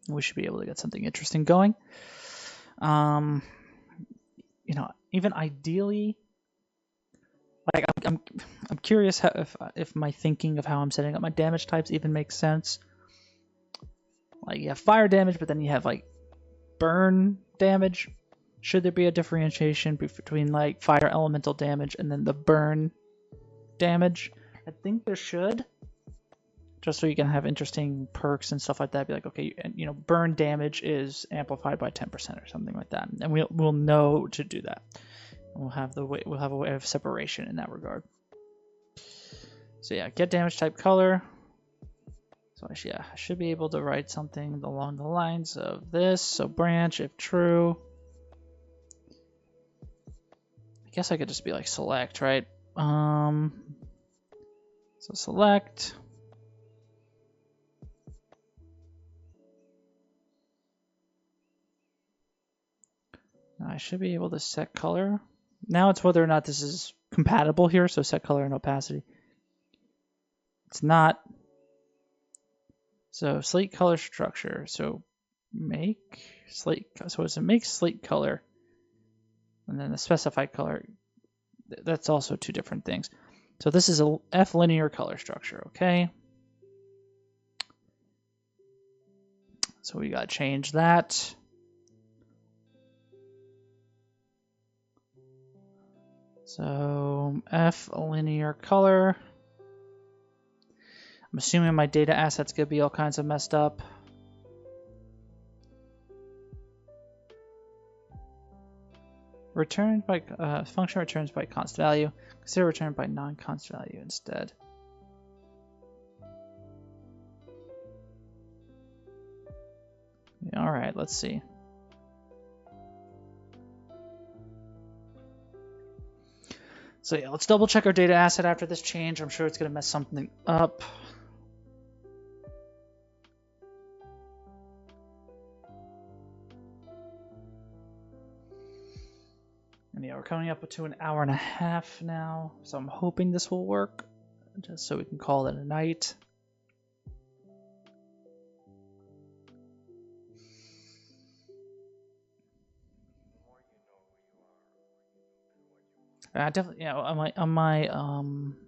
We should be able to get something interesting going. You know, even ideally, like I'm curious how, if my thinking of how I'm setting up my damage types even makes sense. Like you have fire damage, but then you have like burn damage. Should there be a differentiation between like fire elemental damage and then the burn damage? I think there should. Just so you can have interesting perks and stuff like that. Be like, okay, you know, burn damage is amplified by 10% or something like that, and we'll know to do that. We'll have a way of separation in that regard. So yeah, get damage type color. So I should be able to write something along the lines of this. So branch if true. I guess I could just be like select, right? So select. Now I should be able to set color. Now it's whether or not this is compatible here. So set color and opacity. It's not. So slate color structure. So make slate. So it's a make slate color. And then the specified color, that's also two different things. So this is a F linear color structure, okay? So we got to change that. So F linear color. I'm assuming my data asset's going to be all kinds of messed up. Returned by function returns by const value. Consider returned by non-const value instead. All right, let's see. So yeah, let's double check our data asset after this change. I'm sure it's going to mess something up. And yeah, we're coming up to an hour and a half now, so I'm hoping this will work, just so we can call it a night. Definitely, yeah. On my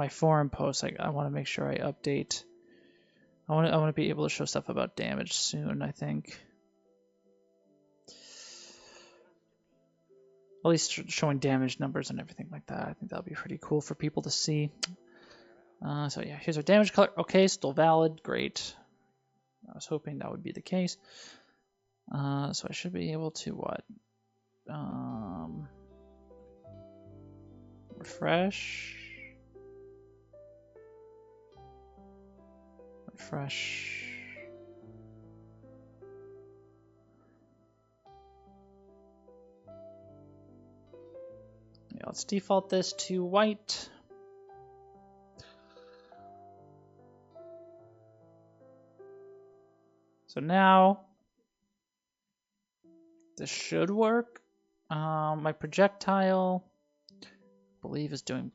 forum posts, I want to make sure I update. I want to be able to show stuff about damage soon, I think. At least showing damage numbers and everything like that. I think that'll be pretty cool for people to see. So yeah, here's our damage color. Okay, still valid. Great. I was hoping that would be the case. So I should be able to what? Refresh. Refresh. Yeah, let's default this to white. So now this should work. My projectile, I believe, is doing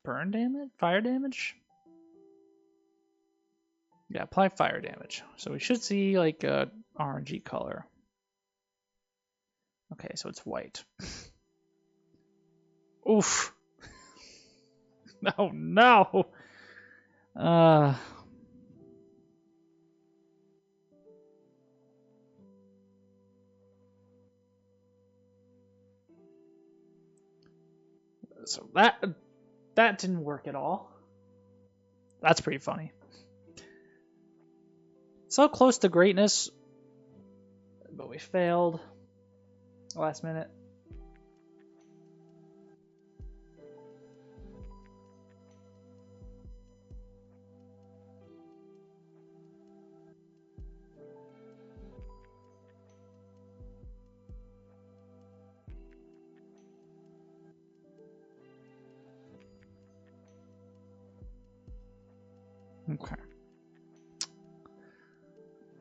burn damage, fire damage. Yeah, apply fire damage. So we should see like a orangey color. Okay, so it's white. Oof. Oh no. So that didn't work at all. That's pretty funny. So close to greatness, but we failed last minute. Okay.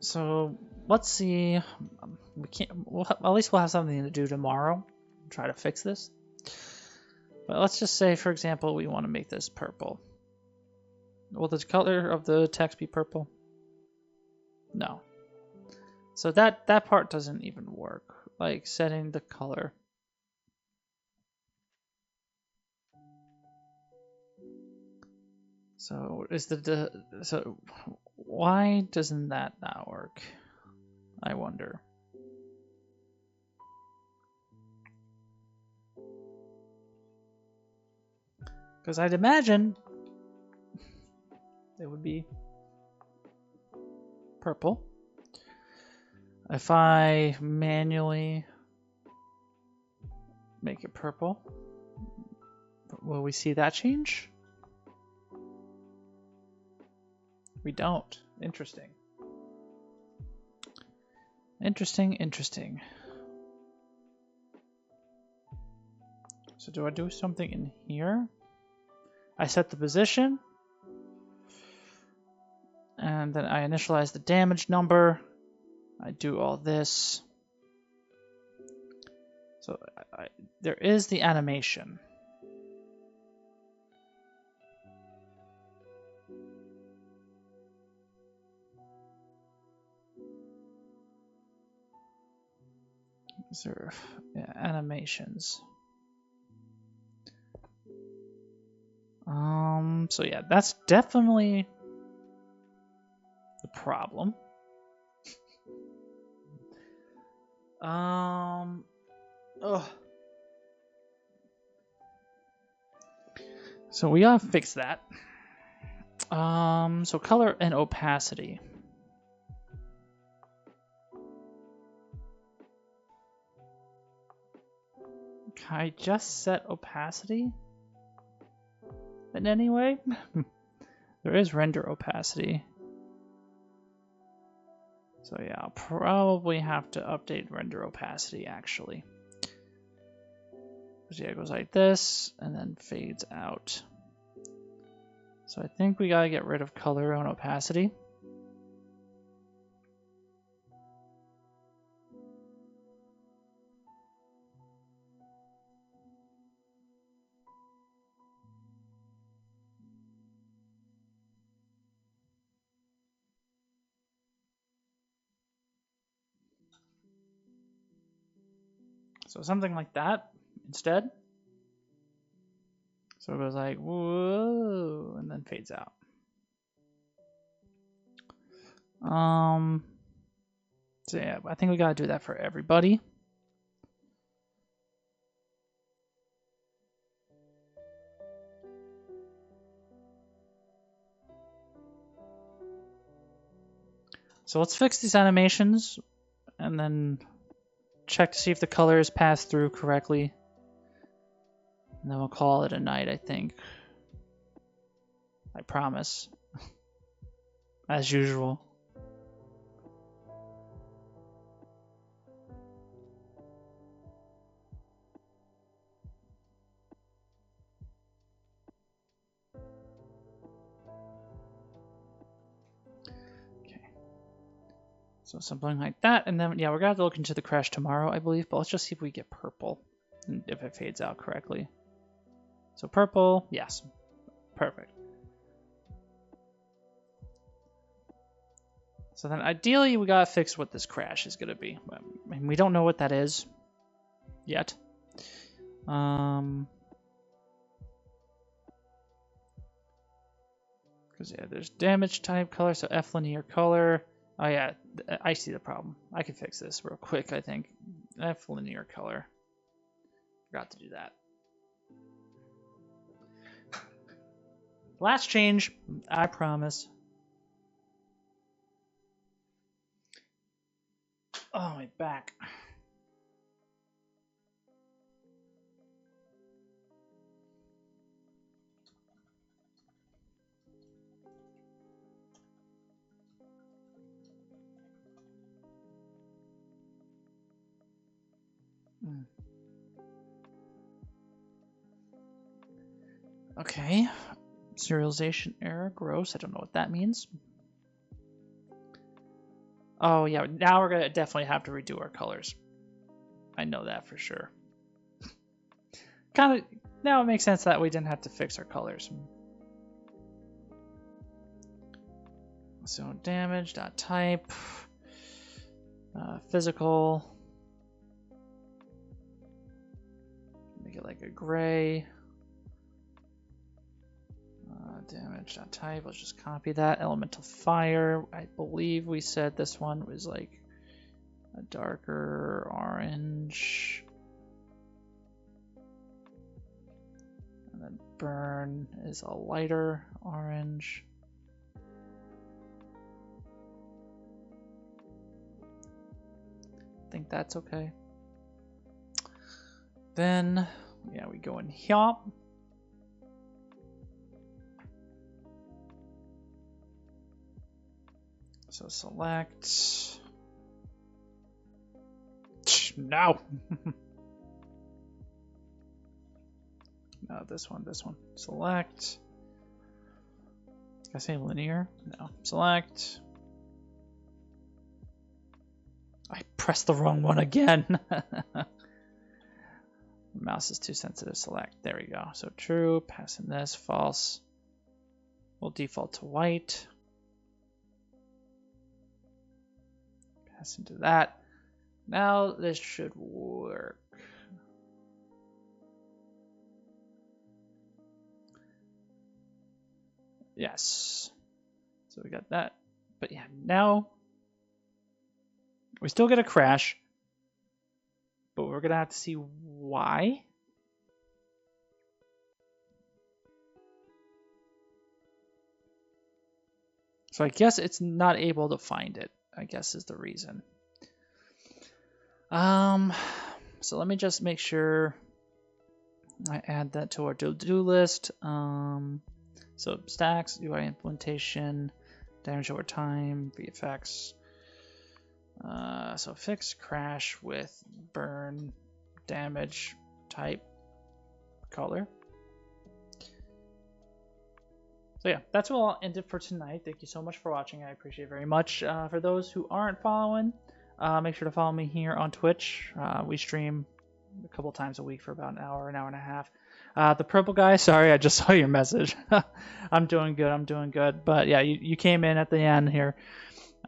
So let's see. We can't. At least we'll have something to do tomorrow. Try to fix this. But let's just say, for example, we want to make this purple. Will the color of the text be purple? No. So that part doesn't even work. Like setting the color. So so why doesn't that not work? I wonder. Because I'd imagine it would be purple. If I manually make it purple, will we see that change? We don't. Interesting. Interesting. So do I do something in here? I set the position, and then I initialize the damage number. I do all this. So there is the animation. Is there, yeah, animations. So yeah, that's definitely the problem. Ugh. So we gotta fix that. So color and opacity. Can I just set opacity in any way? There is render opacity. So yeah, I'll probably have to update render opacity actually. So yeah, it goes like this and then fades out. So I think we gotta get rid of color and opacity. So something like that instead. So it goes like, whoa, and then fades out. So yeah, I think we gotta do that for everybody. So let's fix these animations and then check to see if the color is passed through correctly. And then we'll call it a night, I think. I promise. As usual. Okay. So something like that, and then yeah, we're gonna have to look into the crash tomorrow, I believe, but let's just see if we get purple. And if it fades out correctly. So purple, yes. Perfect. So then ideally we gotta fix what this crash is gonna be. I mean, we don't know what that is yet. Because yeah, there's damage type color, so F linear color. Oh yeah, I see the problem. I can fix this real quick, I think. F linear color. Forgot to do that. Last change, I promise. Oh, my back. Okay. Serialization error, gross. I don't know what that means. Oh, yeah, now we're going to definitely have to redo our colors. I know that for sure. Kind of, now it makes sense that we didn't have to fix our colors. So damage, dot type, physical. Make it like a gray. Damage, dot type, let's just copy that. Elemental fire, I believe we said this one was like a darker orange. And then burn is a lighter orange. I think that's okay. Then, yeah, we go in here. So select. No. No, this one. Select. Did I say linear? No. Select. I pressed the wrong one again. Mouse is too sensitive. Select. There we go. So true. Pass in this. False. We'll default to white. Pass into that. Now this should work. Yes. So we got that. But yeah, now we still get a crash, but we're gonna have to see why. So I guess it's not able to find it, I guess is the reason. So let me just make sure I add that to our to-do list. So stacks, UI implementation, damage over time, VFX. So fix crash with burn damage type color. So yeah, that's what I'll end it for tonight. Thank you so much for watching. I appreciate it very much. For those who aren't following, make sure to follow me here on Twitch. We stream a couple times a week for about an hour and a half. The purple guy, sorry, I just saw your message. I'm doing good. But yeah, you came in at the end here.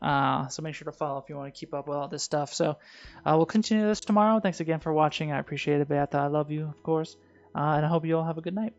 So make sure to follow if you want to keep up with all this stuff. So we'll continue this tomorrow. Thanks again for watching. I appreciate it, Beata. I love you, of course. And I hope you all have a good night.